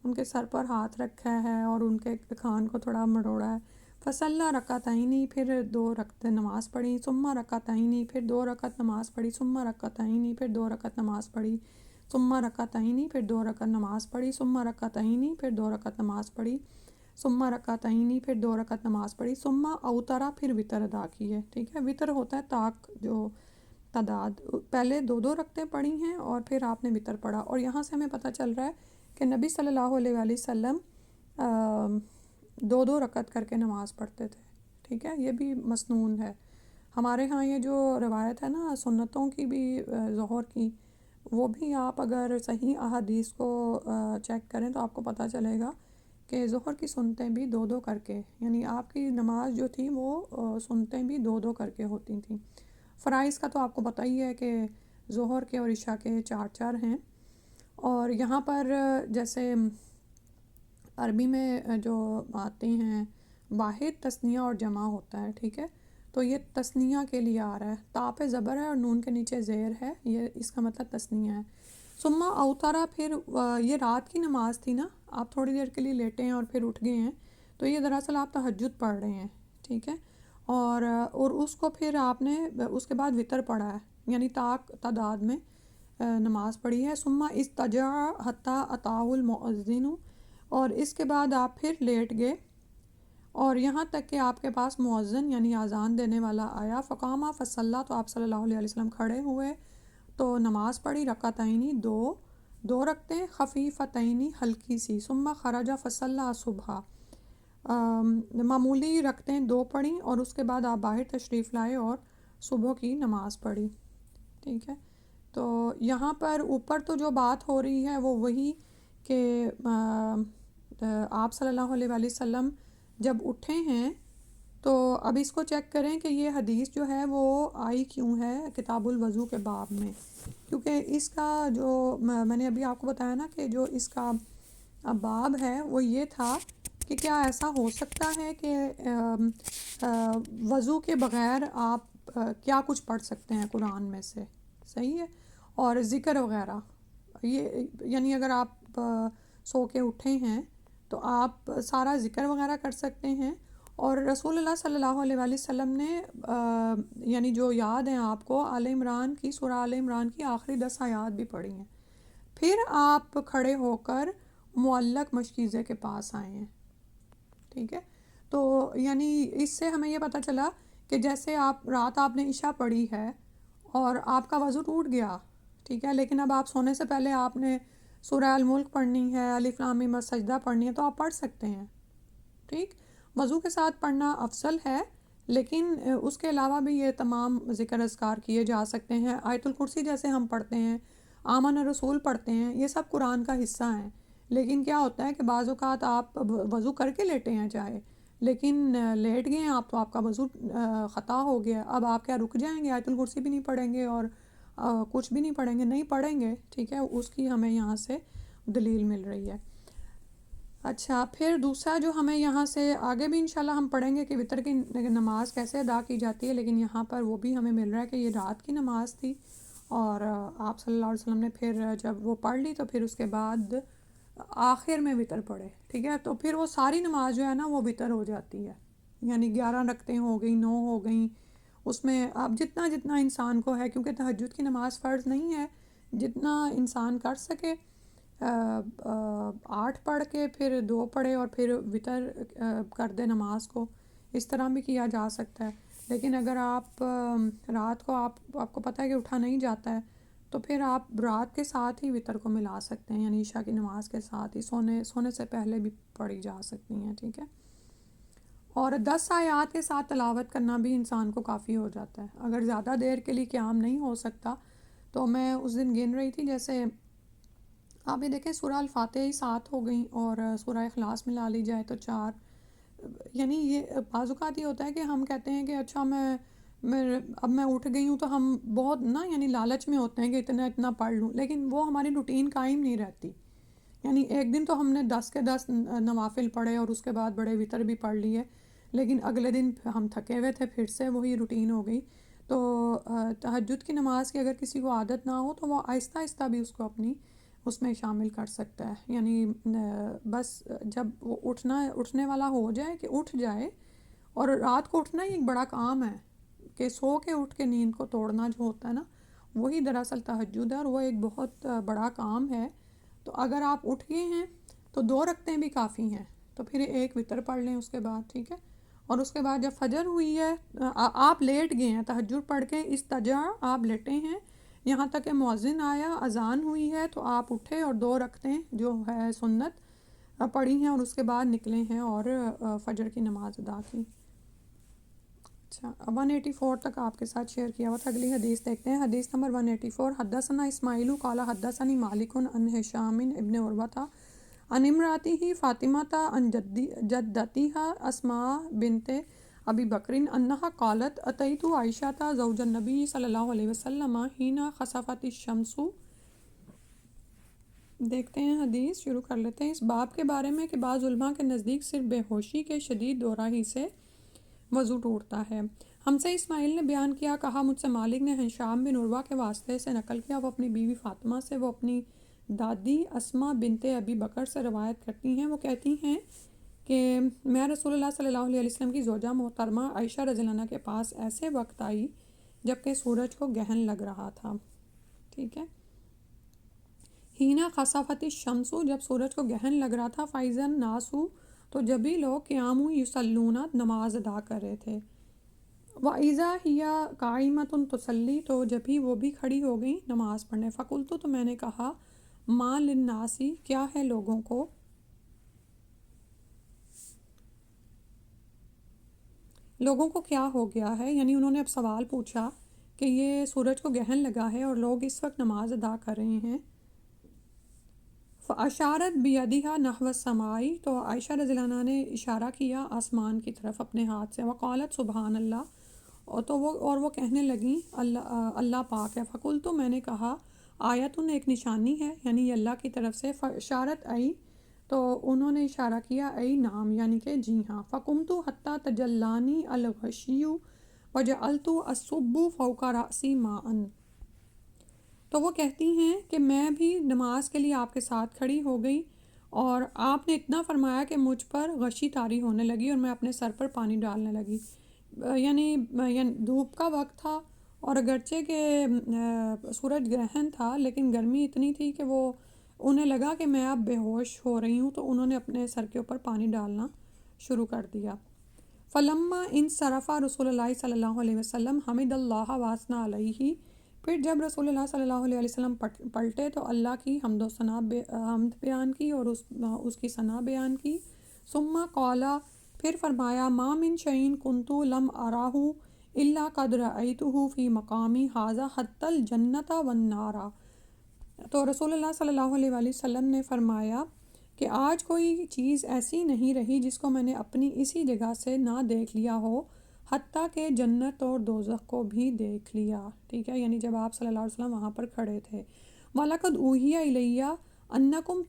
ان کے سر پر ہاتھ رکھا ہے اور ان کے کان کو تھوڑا مروڑا ہے۔ فصلی رکعتین، پھر 2 رکعت نماز پڑھی۔ ثم رکعتین، پھر 2 رکعت نماز پڑھی۔ ثم رکعتین، پھر 2 رکعت نماز پڑھی۔ ثم رکعتین، پھر 2 رکعت نماز پڑھی۔ ثم رکعتین، پھر 2 رکعت نماز پڑھی۔ ثم رکعتین، پھر 2 رکعت نماز پڑھی۔ ثم اوتر، پھر وتر ادا کی ہے، ٹھیک ہے۔ وتر ہوتا ہے طاق جو تعداد، پہلے 2 رکعتیں پڑھی ہیں اور پھر آپ نے وتر پڑھا، اور یہاں سے ہمیں پتہ چل رہا ہے کہ نبی صلی اللہ علیہ وآلہ وسلم 2 رکعت کر کے نماز پڑھتے تھے، ٹھیک ہے۔ یہ بھی مسنون ہے ہمارے ہاں، یہ جو روایت ہے نا سنتوں کی بھی ظہر کی، وہ بھی آپ اگر صحیح احادیث کو چیک کریں تو آپ کو پتہ چلے گا کہ ظہر کی سنتیں بھی 2 کر کے، یعنی آپ کی نماز جو تھی وہ سنتیں بھی 2 کر کے ہوتی تھیں۔ فرائض کا تو آپ کو پتہ ہی ہے کہ ظہر کے اور عشاء کے 4 ہیں، اور یہاں پر جیسے عربی میں جو آتے ہیں واحد، تثنیہ اور جمع ہوتا ہے، ٹھیک ہے۔ تو یہ تثنیہ کے لیے آ رہا ہے، تا پہ زبر ہے اور نون کے نیچے زیر ہے، یہ اس کا مطلب تثنیہ ہے۔ ثم اوترا، پھر یہ رات کی نماز تھی نا، آپ تھوڑی دیر کے لیے لیٹے ہیں اور پھر اٹھ گئے ہیں، تو یہ دراصل آپ تہجد پڑھ رہے ہیں، ٹھیک ہے۔ اور اس کو پھر آپ نے اس کے بعد وتر پڑھا ہے، یعنی طاق تعداد میں نماز پڑھی ہے۔ ثم اضطجع حتی اتاه المؤذن، اور اس کے بعد آپ پھر لیٹ گئے اور یہاں تک کہ آپ کے پاس مؤذن یعنی اذان دینے والا آیا۔ فقام فصلی، تو آپ صلی اللہ علیہ وسلم کھڑے ہوئے تو نماز پڑھی۔ رکعتین، 2 رکعتیں خفیفتین، ہلکی سی۔ ثم خرج فصلی صبح، معمولی رکھتے ہیں 2 پڑھی اور اس کے بعد آپ باہر تشریف لائے اور صبح کی نماز پڑھی. ٹھیک ہے. تو یہاں پر اوپر تو جو بات ہو رہی ہے وہ وہی کہ آپ صلی اللہ علیہ وآلہ وسلم جب اٹھے ہیں تو اب اس کو چیک کریں کہ یہ حدیث جو ہے وہ آئی کیوں ہے کتاب الوضو کے باب میں، کیونکہ اس کا جو میں نے ابھی آپ کو بتایا نا کہ جو اس کا باب ہے وہ یہ تھا کہ کیا ایسا ہو سکتا ہے کہ وضو کے بغیر آپ کیا کچھ پڑھ سکتے ہیں قرآن میں سے، صحیح ہے، اور ذکر وغیرہ، یہ یعنی اگر آپ سو کے اٹھے ہیں تو آپ سارا ذکر وغیرہ کر سکتے ہیں. اور رسول اللہ صلی اللہ علیہ وآلہ وسلم نے یعنی جو یاد ہیں آپ کو آل عمران کی سورہ آل عمران کی آخری 10 آیات بھی پڑھی ہیں. پھر آپ کھڑے ہو کر معلق مشکیزے کے پاس آئے ہیں. ٹھیک ہے. تو یعنی اس سے ہمیں یہ پتہ چلا کہ جیسے رات آپ نے عشاء پڑھی ہے اور آپ کا وضو ٹوٹ گیا، ٹھیک ہے، لیکن اب آپ سونے سے پہلے آپ نے سورہ الملک پڑھنی ہے، الف لام میم السجدہ پڑھنی ہے تو آپ پڑھ سکتے ہیں. ٹھیک. وضو کے ساتھ پڑھنا افضل ہے، لیکن اس کے علاوہ بھی یہ تمام ذکر اذکار کیے جا سکتے ہیں. آیت الکرسی جیسے ہم پڑھتے ہیں، آمن رسول پڑھتے ہیں، یہ سب قرآن کا حصہ ہیں. لیکن کیا ہوتا ہے کہ بعض اوقات آپ وضو کر کے لیٹے ہیں چاہے، لیکن لیٹ گئے ہیں آپ تو آپ کا وضو خطا ہو گیا. اب آپ کیا رک جائیں گے، آیت الکرسی بھی نہیں پڑھیں گے اور کچھ بھی نہیں پڑھیں گے؟ نہیں پڑھیں گے. ٹھیک ہے. اس کی ہمیں یہاں سے دلیل مل رہی ہے. اچھا، پھر دوسرا جو ہمیں یہاں سے آگے بھی انشاءاللہ ہم پڑھیں گے کہ وتر کی نماز کیسے ادا کی جاتی ہے، لیکن یہاں پر وہ بھی ہمیں مل رہا ہے کہ یہ رات کی نماز تھی اور آپ صلی اللہ علیہ وسلم نے پھر جب وہ پڑھ لی تو پھر اس کے بعد آخر میں وتر پڑھے. ٹھیک ہے. تو پھر وہ ساری نماز جو ہے نا وہ وتر ہو جاتی ہے، یعنی 11 رکعتیں ہو گئیں، 9 ہو گئیں. اس میں اب جتنا جتنا انسان کو ہے، کیونکہ تہجد کی نماز فرض نہیں ہے، جتنا انسان کر سکے 8 پڑھ کے پھر 2 پڑھے اور پھر وتر کر دے نماز کو، اس طرح بھی کیا جا سکتا ہے. لیکن اگر آپ رات کو آپ کو پتہ ہے کہ اٹھا نہیں جاتا ہے تو پھر آپ رات کے ساتھ ہی وتر کو ملا سکتے ہیں، یعنی عشاء کی نماز کے ساتھ ہی سونے سے پہلے بھی پڑھی جا سکتی ہیں. ٹھیک ہے. اور 10 آیات کے ساتھ تلاوت کرنا بھی انسان کو کافی ہو جاتا ہے. اگر زیادہ دیر کے لیے قیام نہیں ہو سکتا تو میں اس دن گن رہی تھی، جیسے آپ یہ دیکھیں سورہ الفاتحہ ہی 7 ہو گئیں اور سورہ اخلاص میں لا لی جائے تو 4. یعنی یہ بعض اوقات یہ ہوتا ہے کہ ہم کہتے ہیں کہ اچھا اب میں اٹھ گئی ہوں تو ہم بہت نا یعنی لالچ میں ہوتے ہیں کہ اتنا پڑھ لوں، لیکن وہ ہماری روٹین قائم نہیں رہتی. یعنی ایک دن تو ہم نے 10 کے 10 نوافل پڑھے اور اس کے بعد بڑے وتر بھی پڑھ لیے، لیکن اگلے دن ہم تھکے ہوئے تھے، پھر سے وہی روٹین ہو گئی. تو تہجد کی نماز کی اگر کسی کو عادت نہ ہو تو وہ آہستہ آہستہ بھی اس کو اپنی اس میں شامل کر سکتا ہے. یعنی بس جب وہ اٹھنے والا ہو جائے کہ اٹھ جائے. اور رات کو اٹھنا ہی ایک بڑا کام ہے کہ سو کے اٹھ کے نیند کو توڑنا جو ہوتا ہے نا وہی دراصل تہجد ہے، اور وہ ایک بہت بڑا کام ہے. تو اگر آپ اٹھ گئے ہیں تو 2 رکعتیں بھی کافی ہیں، تو پھر 1 وتر پڑھ لیں اس کے بعد. ٹھیک ہے. اور اس کے بعد جب فجر ہوئی ہے آپ لیٹ گئے ہیں تہجد پڑھ کے، استجاع آپ لیٹے ہیں یہاں تک کہ مؤذن آیا، اذان ہوئی ہے تو آپ اٹھے اور 2 رکعتیں جو ہے سنت پڑھی ہیں اور اس کے بعد نکلے ہیں اور فجر کی نماز ادا کی. اچھا، 184 تک آپ کے ساتھ شیئر کیا ہوا تھا. اگلی حدیث دیکھتے ہیں. حدیث نمبر 184. حدثنا اسماعیل قال حدثنی مالک عن ہشام ابن عروہ عن امرأته فاطمة عن جدتها اسماء بنت ابی بکر انہا قالت اتیت عائشہ زوج النبی صلی اللہ علیہ وسلم حین خسفت الشمس. دیکھتے ہیں حدیث، شروع کر لیتے ہیں اس باب کے بارے میں کہ بعض علماء کے نزدیک صرف بے ہوشی کے شدید دورہ ہی سے وضو ٹوٹتا ہے. ہم سے اسماعیل نے بیان کیا، کہا مجھ سے مالک نے ہشام بن عروہ کے واسطے سے نقل کیا، وہ اپنی بیوی فاطمہ سے، وہ اپنی دادی اسماء بنت ابی بکر سے روایت کرتی ہیں. وہ کہتی ہیں کہ میں رسول اللہ صلی اللہ علیہ وسلم کی زوجہ محترمہ عائشہ رضی اللہ عنہ کے پاس ایسے وقت آئی جبکہ سورج کو گہن لگ رہا تھا. ٹھیک ہے. ہینا خسفت الشمس، جب سورج کو گہن لگ رہا تھا، فائزا ناسو، تو جبھی لوگ قیام یصلون نماز ادا کر رہے تھے، وَإِذَا هِيَ قَائِمَةٌ تُصَلِّي، تو جبھی وہ بھی کھڑی ہو گئی نماز پڑھنے. فَقُلْتُ، تو میں نے کہا، مَا لِلنَّاسِ، کیا ہے لوگوں کو، لوگوں کو کیا ہو گیا ہے، یعنی انہوں نے اب سوال پوچھا کہ یہ سورج کو گرہن لگا ہے اور لوگ اس وقت نماز ادا کر رہے ہیں۔ فاشارت بیدہا نحو السماء، تو عائشہ رضی اللہ عنہا نے اشارہ کیا آسمان کی طرف اپنے ہاتھ سے، وقالت سبحان اللہ، اور وہ کہنے لگیں اللہ پاک ہے۔ فقلت، تو میں نے کہا آیتن، ایک نشانی ہے، یعنی یہ اللہ کی طرف سے۔ فاشارت ای، تو انہوں نے اشارہ کیا، ای نعم، یعنی کہ جی ہاں۔ فقمت حتی تجلانی الغشی وجعلت اصب فوق رأسی ماء، تو وہ کہتی ہیں کہ میں بھی نماز کے لیے آپ کے ساتھ کھڑی ہو گئی اور آپ نے اتنا فرمایا کہ مجھ پر غشی طاری ہونے لگی اور میں اپنے سر پر پانی ڈالنے لگی۔ یعنی دھوپ کا وقت تھا اور اگرچہ کہ سورج گرہن تھا، لیکن گرمی اتنی تھی کہ وہ انہیں لگا کہ میں اب بے ہوش ہو رہی ہوں، تو انہوں نے اپنے سر کے اوپر پانی ڈالنا شروع کر دیا۔ فلما انصرف رسول اللہ صلی اللہ علیہ وسلم حمد اللہ واثنا علیہ، پھر جب رسول اللہ صلی اللہ علیہ وسلم پلٹے تو اللہ کی حمد و ثنا حمد بیان کی اور اس کی ثنا بیان کی۔ ثم قال، پھر فرمایا، ما من شیء کنت لم اراه الا قد رأیته فی مقامی ھذا حتی الجنۃ والنار، تو رسول اللہ صلی اللہ علیہ وآلہ وسلم نے فرمایا کہ آج کوئی چیز ایسی نہیں رہی جس کو میں نے اپنی اسی جگہ سے نہ دیکھ لیا ہو، حتیٰ کہ جنت اور دوزخ کو بھی دیکھ لیا۔ ٹھیک ہے، یعنی جب آپ صلی اللہ علیہ وسلم وہاں پر کھڑے تھے۔ وَلَقَدْ أُوحِيَ إِلَيَّ أَنَّكُمْ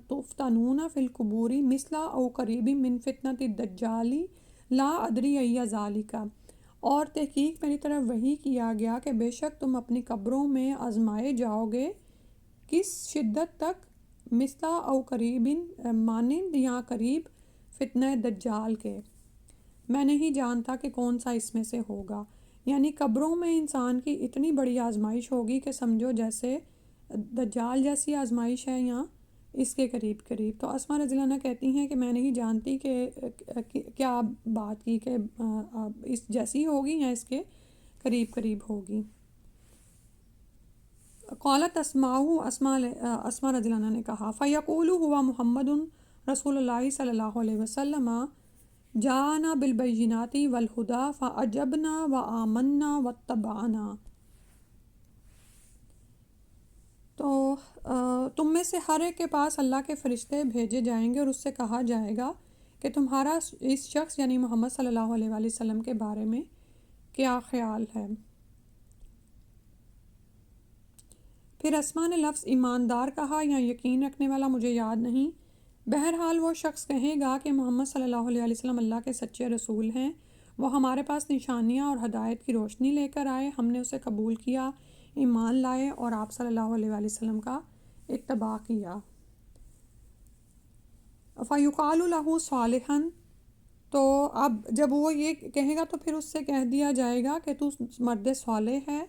تُفْتَنُونَ فِي الْقُبُورِ مِثْلَ أَوْ قَرِيبٍ مِّن فِتْنَةِ الدَّجَّالِ لَا أَدْرِي أَيَّ ذَلِكَ، اور تحقیق میری طرف وحی کیا گیا کہ بے شک تم اپنی قبروں میں آزمائے جاؤ گے، کس شدت تک، مثلا او قریب، مانند یا قریب، فتنہ دجال کے، میں نہیں جانتا کہ کون سا اس میں سے ہوگا۔ یعنی قبروں میں انسان کی اتنی بڑی آزمائش ہوگی کہ سمجھو جیسے دجال جیسی آزمائش ہے یا اس کے قریب قریب۔ تو اسماء رضی اللہ عنہا کہتی ہیں کہ میں نہیں جانتی کہ کیا بات کی کہ اس جیسی ہوگی یا اس کے قریب قریب ہوگی۔ قالت اسماء رضی اللہ عنہا نے کہا، فیقول ہوا محمد رسول اللہ صلی اللہ علیہ وسلم جاءنا بالبینات والہدی فعجبنا وآمنا واتبعنا، تو تم میں سے ہر ایک کے پاس اللہ کے فرشتے بھیجے جائیں گے اور اس سے کہا جائے گا کہ تمہارا اس شخص یعنی محمد صلی اللہ علیہ وآلہ وسلم کے بارے میں کیا خیال ہے۔ پھر اسماء نے لفظ ایماندار کہا یا یقین رکھنے والا مجھے یاد نہیں، بہرحال وہ شخص کہے گا کہ محمد صلی اللہ علیہ وسلم اللہ کے سچے رسول ہیں، وہ ہمارے پاس نشانیاں اور ہدایت کی روشنی لے کر آئے، ہم نے اسے قبول کیا، ایمان لائے اور آپ صلی اللہ علیہ وسلم کا اتباع کیا۔ فَيُقَالُ لَهُ صَالِحًا، تو اب جب وہ یہ کہے گا تو پھر اس سے کہہ دیا جائے گا کہ تو مرد صالح ہے۔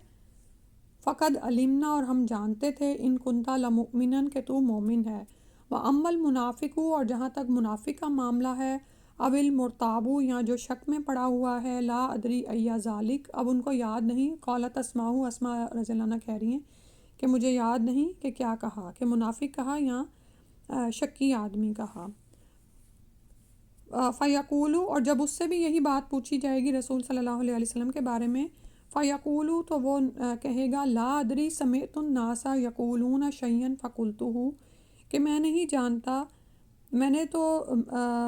فقد علمنا، اور ہم جانتے تھے، ان کنتا لمؤمنا، کہ تو مومن ہے۔ وَأَمَّا الْمُنَافِقُ، اور جہاں تک منافق کا معاملہ ہے، اب المرتاب، یا جو شک میں پڑا ہوا ہے، لا ادری ای ذالک، اب ان کو یاد نہیں۔ قالت اسماء رضی اللہ عنہ کہہ رہی ہیں کہ مجھے یاد نہیں کہ کیا کہا، کہ منافق کہا یا شکی آدمی کہا۔ فیقول، اور جب اس سے بھی یہی بات پوچھی جائے گی رسول صلی اللہ علیہ وسلم کے بارے میں، فیقول، تو وہ کہے گا، لا ادری سمعت الناس یقولون شیئا فقلتہ، کہ میں نہیں جانتا، میں نے تو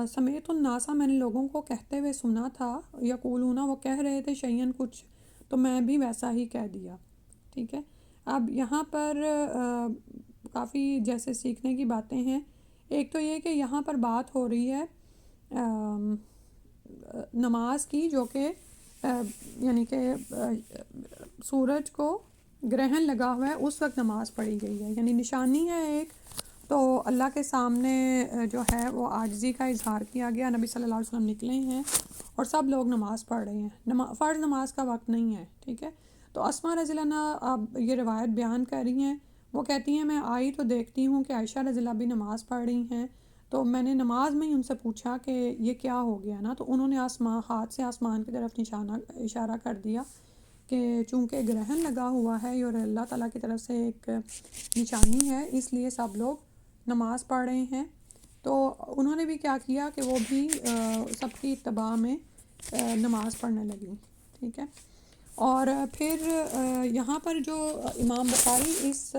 سمعت الناس، میں نے لوگوں کو کہتے ہوئے سنا تھا، یقولون، وہ کہہ رہے تھے، شیئا، کچھ، تو میں بھی ویسا ہی کہہ دیا۔ ٹھیک ہے، اب یہاں پر کافی جیسے سیکھنے کی باتیں ہیں۔ ایک تو یہ کہ یہاں پر بات ہو رہی ہے نماز کی، جو کہ یعنی کہ سورج کو گرہن لگا ہوا ہے اس وقت نماز پڑھی گئی ہے، یعنی نشانی ہے ایک، تو اللہ کے سامنے جو ہے وہ عاجزی کا اظہار کیا گیا، نبی صلی اللہ علیہ وسلم نکلے ہیں اور سب لوگ نماز پڑھ رہے ہیں، فرض نماز کا وقت نہیں ہے۔ ٹھیک ہے، تو اسماء رضی اللہ عنہا اب یہ روایت بیان کر رہی ہیں، وہ کہتی ہیں میں آئی تو دیکھتی ہوں کہ عائشہ رضی اللہ بھی نماز پڑھ رہی ہیں، تو میں نے نماز میں ہی ان سے پوچھا کہ یہ کیا ہو گیا نا، تو انہوں نے ہاتھ سے آسمان کی طرف اشارہ کر دیا کہ چونکہ گرہن لگا ہوا ہے اور اللہ تعالیٰ کی طرف سے ایک نشانی ہے، اس لیے سب لوگ نماز پڑھ رہے ہیں۔ تو انہوں نے بھی کیا کیا کہ وہ بھی سب کی اتباع میں نماز پڑھنے لگیں، ٹھیک ہے۔ اور پھر یہاں پر جو امام بخاری اس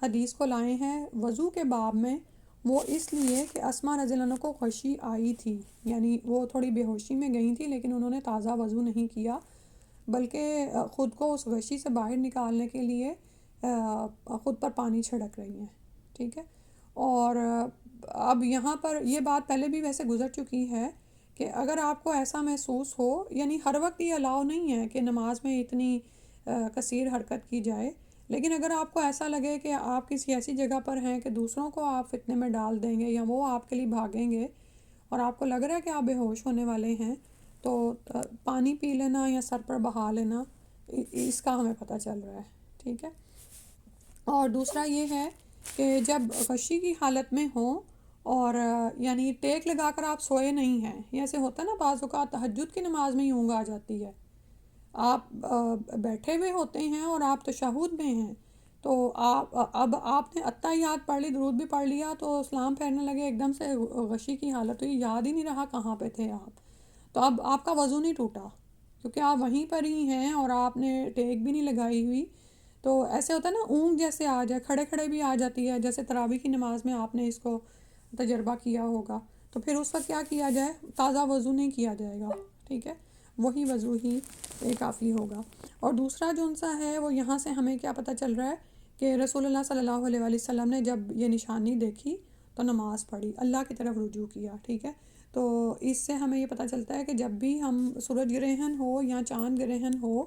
حدیث کو لائے ہیں وضو کے باب میں، وہ اس لیے کہ اسماء رضی اللہ عنہ کو غشی آئی تھی، یعنی وہ تھوڑی بے ہوشی میں گئی تھی، لیکن انہوں نے تازہ وضو نہیں کیا، بلکہ خود کو اس غشی سے باہر نکالنے کے لیے خود پر پانی چھڑک رہی ہیں، ٹھیک ہے۔ اور اب یہاں پر یہ بات پہلے بھی ویسے گزر چکی ہے کہ اگر آپ کو ایسا محسوس ہو، یعنی ہر وقت یہ الاؤ نہیں ہے کہ نماز میں اتنی کثیر حرکت کی جائے، لیکن اگر آپ کو ایسا لگے کہ آپ کسی ایسی جگہ پر ہیں کہ دوسروں کو آپ فتنے میں ڈال دیں گے یا وہ آپ کے لیے بھاگیں گے اور آپ کو لگ رہا ہے کہ آپ بے ہوش ہونے والے ہیں، تو پانی پی لینا یا سر پر بہا لینا، اس کا ہمیں پتہ چل رہا ہے، ٹھیک ہے۔ اور دوسرا یہ ہے کہ جب غشی کی حالت میں ہوں اور یعنی ٹیک لگا کر آپ سوئے نہیں ہیں، یہ ایسے ہوتا ہے نا بعض اوقات تہجد کی نماز میں ہی اونگ آ جاتی ہے، آپ بیٹھے ہوئے ہوتے ہیں اور آپ تشہد میں ہیں، تو آپ نے اتحیات پڑھ لی، درود بھی پڑھ لیا، تو سلام پھیرنے لگے، ایک دم سے غشی کی حالت ہوئی، یاد ہی نہیں رہا کہاں پہ تھے آپ، تو اب آپ کا وضو نہیں ٹوٹا کیونکہ آپ وہیں پر ہی ہیں اور آپ نے ٹیک بھی نہیں لگائی ہوئی۔ تو ایسے ہوتا ہے نا اونگ جیسے آ جائے، کھڑے کھڑے بھی آ جاتی ہے، جیسے تراویح کی نماز میں آپ نے اس کو تجربہ کیا ہوگا، تو پھر اس وقت کیا کیا جائے؟ تازہ وضو نہیں کیا جائے گا، ٹھیک ہے، وہی وضو ہی کافی ہوگا۔ اور دوسرا جو سا ہے وہ یہاں سے ہمیں کیا پتہ چل رہا ہے کہ رسول اللہ صلی اللہ علیہ وآلہ وسلم نے جب یہ نشانی دیکھی تو نماز پڑھی، اللہ کی طرف رجوع کیا، ٹھیک ہے۔ تو اس سے ہمیں یہ پتہ چلتا ہے کہ جب بھی ہم سورج گرہن ہو یا چاند گرہن ہو،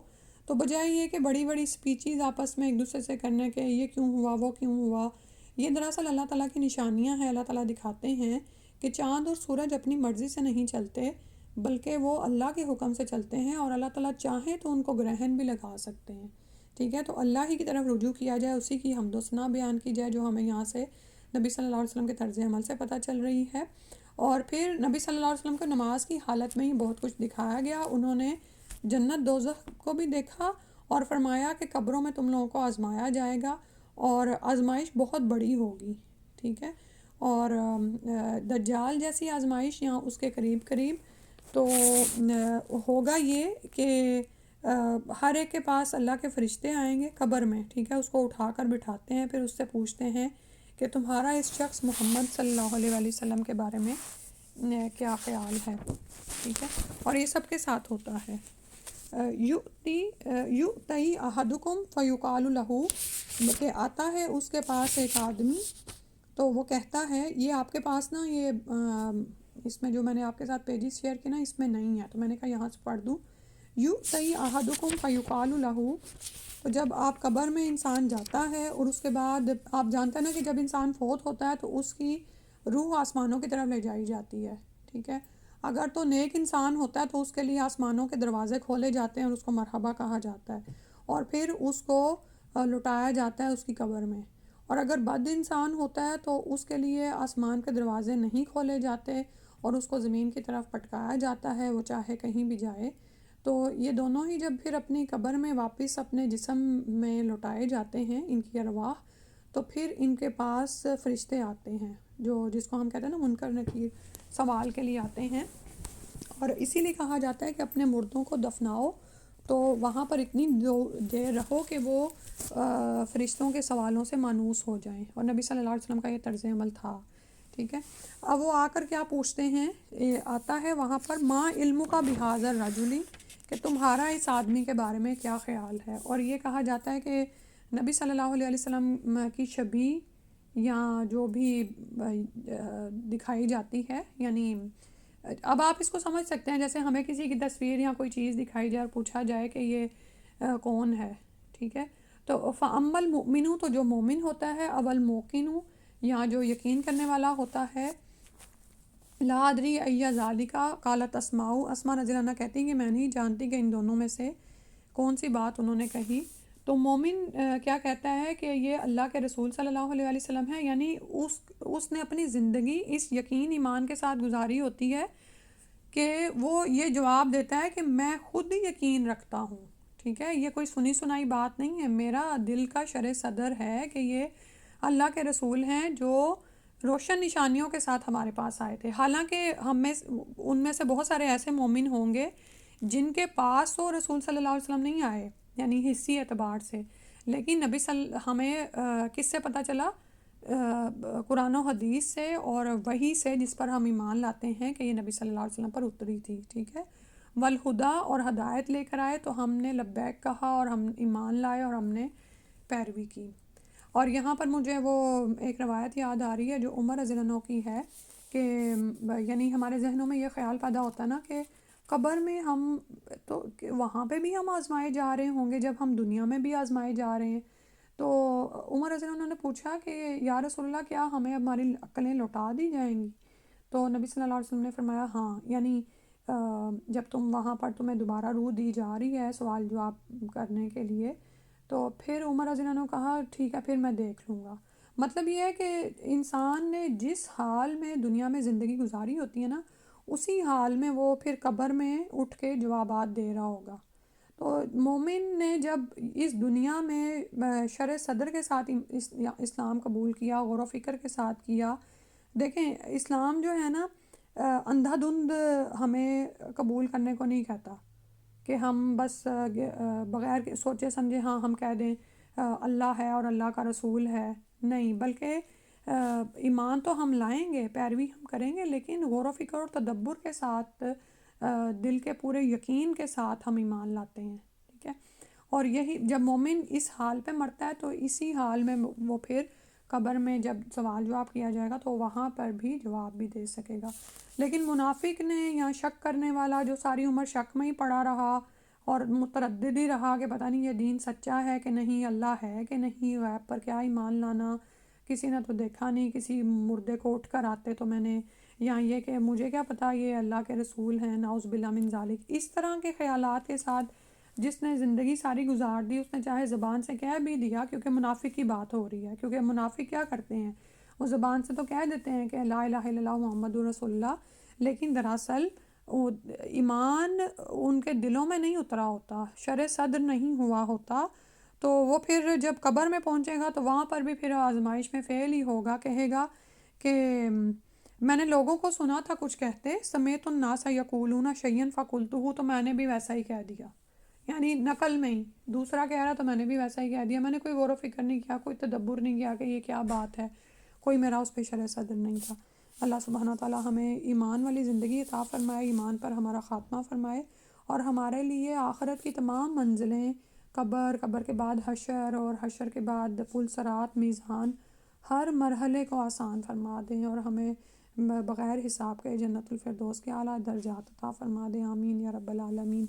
تو بجائے یہ کہ بڑی بڑی سپیچز آپس میں ایک دوسرے سے کرنے کے یہ کیوں ہوا وہ کیوں ہوا، یہ دراصل اللہ تعالیٰ کی نشانیاں ہیں۔ اللہ تعالیٰ دکھاتے ہیں کہ چاند اور سورج اپنی مرضی سے نہیں چلتے، بلکہ وہ اللہ کے حکم سے چلتے ہیں، اور اللہ تعالیٰ چاہیں تو ان کو گرہن بھی لگا سکتے ہیں، ٹھیک ہے۔ تو اللہ ہی کی طرف رجوع کیا جائے، اسی کی حمد و ثنا بیان کی جائے، جو ہمیں یہاں سے نبی صلی اللہ علیہ وسلم کے طرز عمل سے پتہ چل رہی ہے۔ اور پھر نبی صلی اللہ علیہ وسلم کو نماز کی حالت میں ہی بہت کچھ دکھایا گیا، انہوں نے جنت دوزخ کو بھی دیکھا اور فرمایا کہ قبروں میں تم لوگوں کو آزمایا جائے گا اور آزمائش بہت بڑی ہوگی، ٹھیک ہے۔ اور دجال جیسی آزمائش یہاں اس کے قریب قریب، تو ہوگا یہ کہ ہر ایک کے پاس اللہ کے فرشتے آئیں گے قبر میں، ٹھیک ہے، اس کو اٹھا کر بٹھاتے ہیں، پھر اس سے پوچھتے ہیں کہ تمہارا اس شخص محمد صلی اللہ علیہ وآلہ وسلم کے بارے میں کیا خیال ہے، ٹھیک ہے۔ اور یہ سب کے ساتھ ہوتا ہے۔ یؤتی احدکم فیقال لہ، کہ آتا ہے اس کے پاس ایک آدمی، تو وہ کہتا ہے، یہ آپ کے پاس نا یہ اس میں جو میں نے آپ کے ساتھ پیجز شیئر کیا نا اس میں نہیں ہے، تو میں نے کہا یہاں سے پڑھ دوں۔ یؤتی احدکم فیقال لہ، تو جب آپ قبر میں انسان جاتا ہے اور اس کے بعد آپ جانتے ہیں نا کہ جب انسان فوت ہوتا ہے تو اس کی روح آسمانوں کی طرف لے جائی جاتی ہے، ٹھیک ہے۔ اگر تو نیک انسان ہوتا ہے تو اس کے لیے آسمانوں کے دروازے کھولے جاتے ہیں اور اس کو مرحبا کہا جاتا ہے، اور پھر اس کو لٹایا جاتا ہے اس کی قبر میں۔ اور اگر بد انسان ہوتا ہے تو اس کے لیے آسمان کے دروازے نہیں کھولے جاتے اور اس کو زمین کی طرف پٹکایا جاتا ہے، وہ چاہے کہیں بھی جائے۔ تو یہ دونوں ہی جب پھر اپنی قبر میں واپس اپنے جسم میں لوٹائے جاتے ہیں ان کی ارواح، تو پھر ان کے پاس فرشتے آتے ہیں، جس کو ہم کہتے ہیں نا منکر نکیر، سوال کے لیے آتے ہیں۔ اور اسی لیے کہا جاتا ہے کہ اپنے مردوں کو دفناؤ تو وہاں پر اتنی دیر رہو کہ وہ فرشتوں کے سوالوں سے مانوس ہو جائیں، اور نبی صلی اللہ علیہ وسلم کا یہ طرز عمل تھا، ٹھیک ہے۔ اب وہ آ کر کیا پوچھتے ہیں، آتا ہے وہاں پر ما علم کا بہذا الرجل، کہ تمہارا اس آدمی کے بارے میں کیا خیال ہے۔ اور یہ کہا جاتا ہے کہ نبی صلی اللہ علیہ وسلم کی شبیہ یا جو بھی دکھائی جاتی ہے، یعنی اب آپ اس کو سمجھ سکتے ہیں جیسے ہمیں کسی کی تصویر یا کوئی چیز دکھائی جائے اور پوچھا جائے کہ یہ کون ہے، ٹھیک ہے۔ تو فَأَمَّا الْمُؤْمِنُ، تو جو مومن ہوتا ہے، اول موقن، یا جو یقین کرنے والا ہوتا ہے، لا ادری ای ذالک قالت اسماء، اسماء رضی اللہ عنہ کہتی ہیں کہ میں نہیں جانتی کہ ان دونوں میں سے کون سی بات انہوں نے کہی۔ تو مومن کیا کہتا ہے کہ یہ اللہ کے رسول صلی اللہ علیہ وسلم ہے، یعنی اس نے اپنی زندگی اس یقین ایمان کے ساتھ گزاری ہوتی ہے کہ وہ یہ جواب دیتا ہے کہ میں خود یقین رکھتا ہوں، ٹھیک ہے، یہ کوئی سنی سنائی بات نہیں ہے، میرا دل کا شرح صدر ہے کہ یہ اللہ کے رسول ہیں جو روشن نشانیوں کے ساتھ ہمارے پاس آئے تھے. حالانکہ ان میں سے بہت سارے ایسے مومن ہوں گے جن کے پاس تو رسول صلی اللہ علیہ وسلم نہیں آئے، یعنی حصی اعتبار سے، لیکن ہمیں کس سے پتہ چلا؟ قرآن و حدیث سے اور وحی سے، جس پر ہم ایمان لاتے ہیں کہ یہ نبی صلی اللہ علیہ وسلم پر اتری تھی. ٹھیک ہے، والہدا، اور ہدایت لے کر آئے تو ہم نے لبیک کہا اور ہم ایمان لائے اور ہم نے پیروی کی. اور یہاں پر مجھے وہ ایک روایت یاد آ رہی ہے جو عمر رضی اللہ عنہ کی ہے کہ یعنی ہمارے ذہنوں میں یہ خیال پیدا ہوتا ہے نا کہ قبر میں ہم تو وہاں پہ بھی ہم آزمائے جا رہے ہوں گے جب ہم دنیا میں بھی آزمائے جا رہے ہیں. تو عمر رضی اللہ عنہ نے پوچھا کہ یا رسول اللہ، کیا ہمیں ہماری عقلیں لوٹا دی جائیں گی؟ تو نبی صلی اللہ علیہ وسلم نے فرمایا ہاں، یعنی جب تم وہاں پر تمہیں دوبارہ روح دی جا رہی ہے سوال جواب کرنے کے لیے، تو پھر عمر رضی اللہ عنہ نے کہا ٹھیک ہے، پھر میں دیکھ لوں گا. مطلب یہ ہے کہ انسان نے جس حال میں دنیا میں زندگی گزاری ہوتی ہے نا، اسی حال میں وہ پھر قبر میں اٹھ کے جوابات دے رہا ہوگا. تو مومن نے جب اس دنیا میں شرح صدر کے ساتھ اسلام قبول کیا، غور و فکر کے ساتھ کیا. دیکھیں اسلام جو ہے نا اندھا دھند ہمیں قبول کرنے کو نہیں کہتا کہ ہم بس بغیر سوچے سمجھے ہاں ہم کہہ دیں اللہ ہے اور اللہ کا رسول ہے. نہیں، بلکہ ایمان تو ہم لائیں گے، پیروی ہم کریں گے، لیکن غور و فکر اور تدبر کے ساتھ، دل کے پورے یقین کے ساتھ ہم ایمان لاتے ہیں. ٹھیک ہے، اور یہی جب مومن اس حال پہ مرتا ہے تو اسی حال میں وہ پھر قبر میں جب سوال جواب کیا جائے گا تو وہاں پر بھی جواب بھی دے سکے گا. لیکن منافق نے یا شک کرنے والا جو ساری عمر شک میں ہی پڑا رہا اور متردد ہی رہا کہ پتہ نہیں یہ دین سچا ہے کہ نہیں، اللہ ہے کہ نہیں، غیب پر کیا ایمان لانا، کسی نے تو دیکھا نہیں، کسی مردے کو اٹھ کر آتے تو میں نے، یا یہ کہ مجھے کیا پتہ یہ اللہ کے رسول ہیں، نعوذ باللہ من ذالک. اس طرح کے خیالات کے ساتھ جس نے زندگی ساری گزار دی، اس نے چاہے زبان سے کہہ بھی دیا، کیونکہ منافق کی بات ہو رہی ہے، کیونکہ منافق کیا کرتے ہیں، وہ زبان سے تو کہہ دیتے ہیں کہ لا الہ الا اللہ محمد رسول اللہ، لیکن دراصل ایمان ان کے دلوں میں نہیں اترا ہوتا، شرح صدر نہیں ہوا ہوتا. تو وہ پھر جب قبر میں پہنچے گا تو وہاں پر بھی پھر آزمائش میں فیل ہی ہوگا. کہے گا کہ میں نے لوگوں کو سنا تھا کچھ کہتے، سمیت الناس یقولون شیئا فقلتہ، تو میں نے بھی ویسا ہی کہہ دیا. یعنی نقل میں ہی دوسرا کہہ رہا تو میں نے بھی ویسا ہی کہہ دیا. میں نے کوئی غور و فکر نہیں کیا، کوئی تدبر نہیں کیا کہ یہ کیا بات ہے، کوئی میرا اس پہ شرح صدر نہیں تھا. اللہ سبحانہ تعالیٰ ہمیں ایمان والی زندگی عطا فرمائے، ایمان پر ہمارا خاتمہ فرمائے، اور ہمارے لیے آخرت کی تمام منزلیں، قبر کے بعد حشر، اور حشر کے بعد پل صراط، میزان، ہر مرحلے کو آسان فرما دیں، اور ہمیں بغیر حساب کے جنت الفردوس کے اعلیٰ درجات عطا فرما دیں. آمین یا رب العالمین.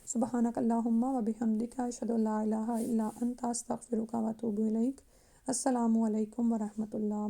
سبحانک اللہم و بحمدک، اشہد ان لا الہ الا انت، استغفرک و اتوب الیک. السلام علیکم ورحمۃ اللہ.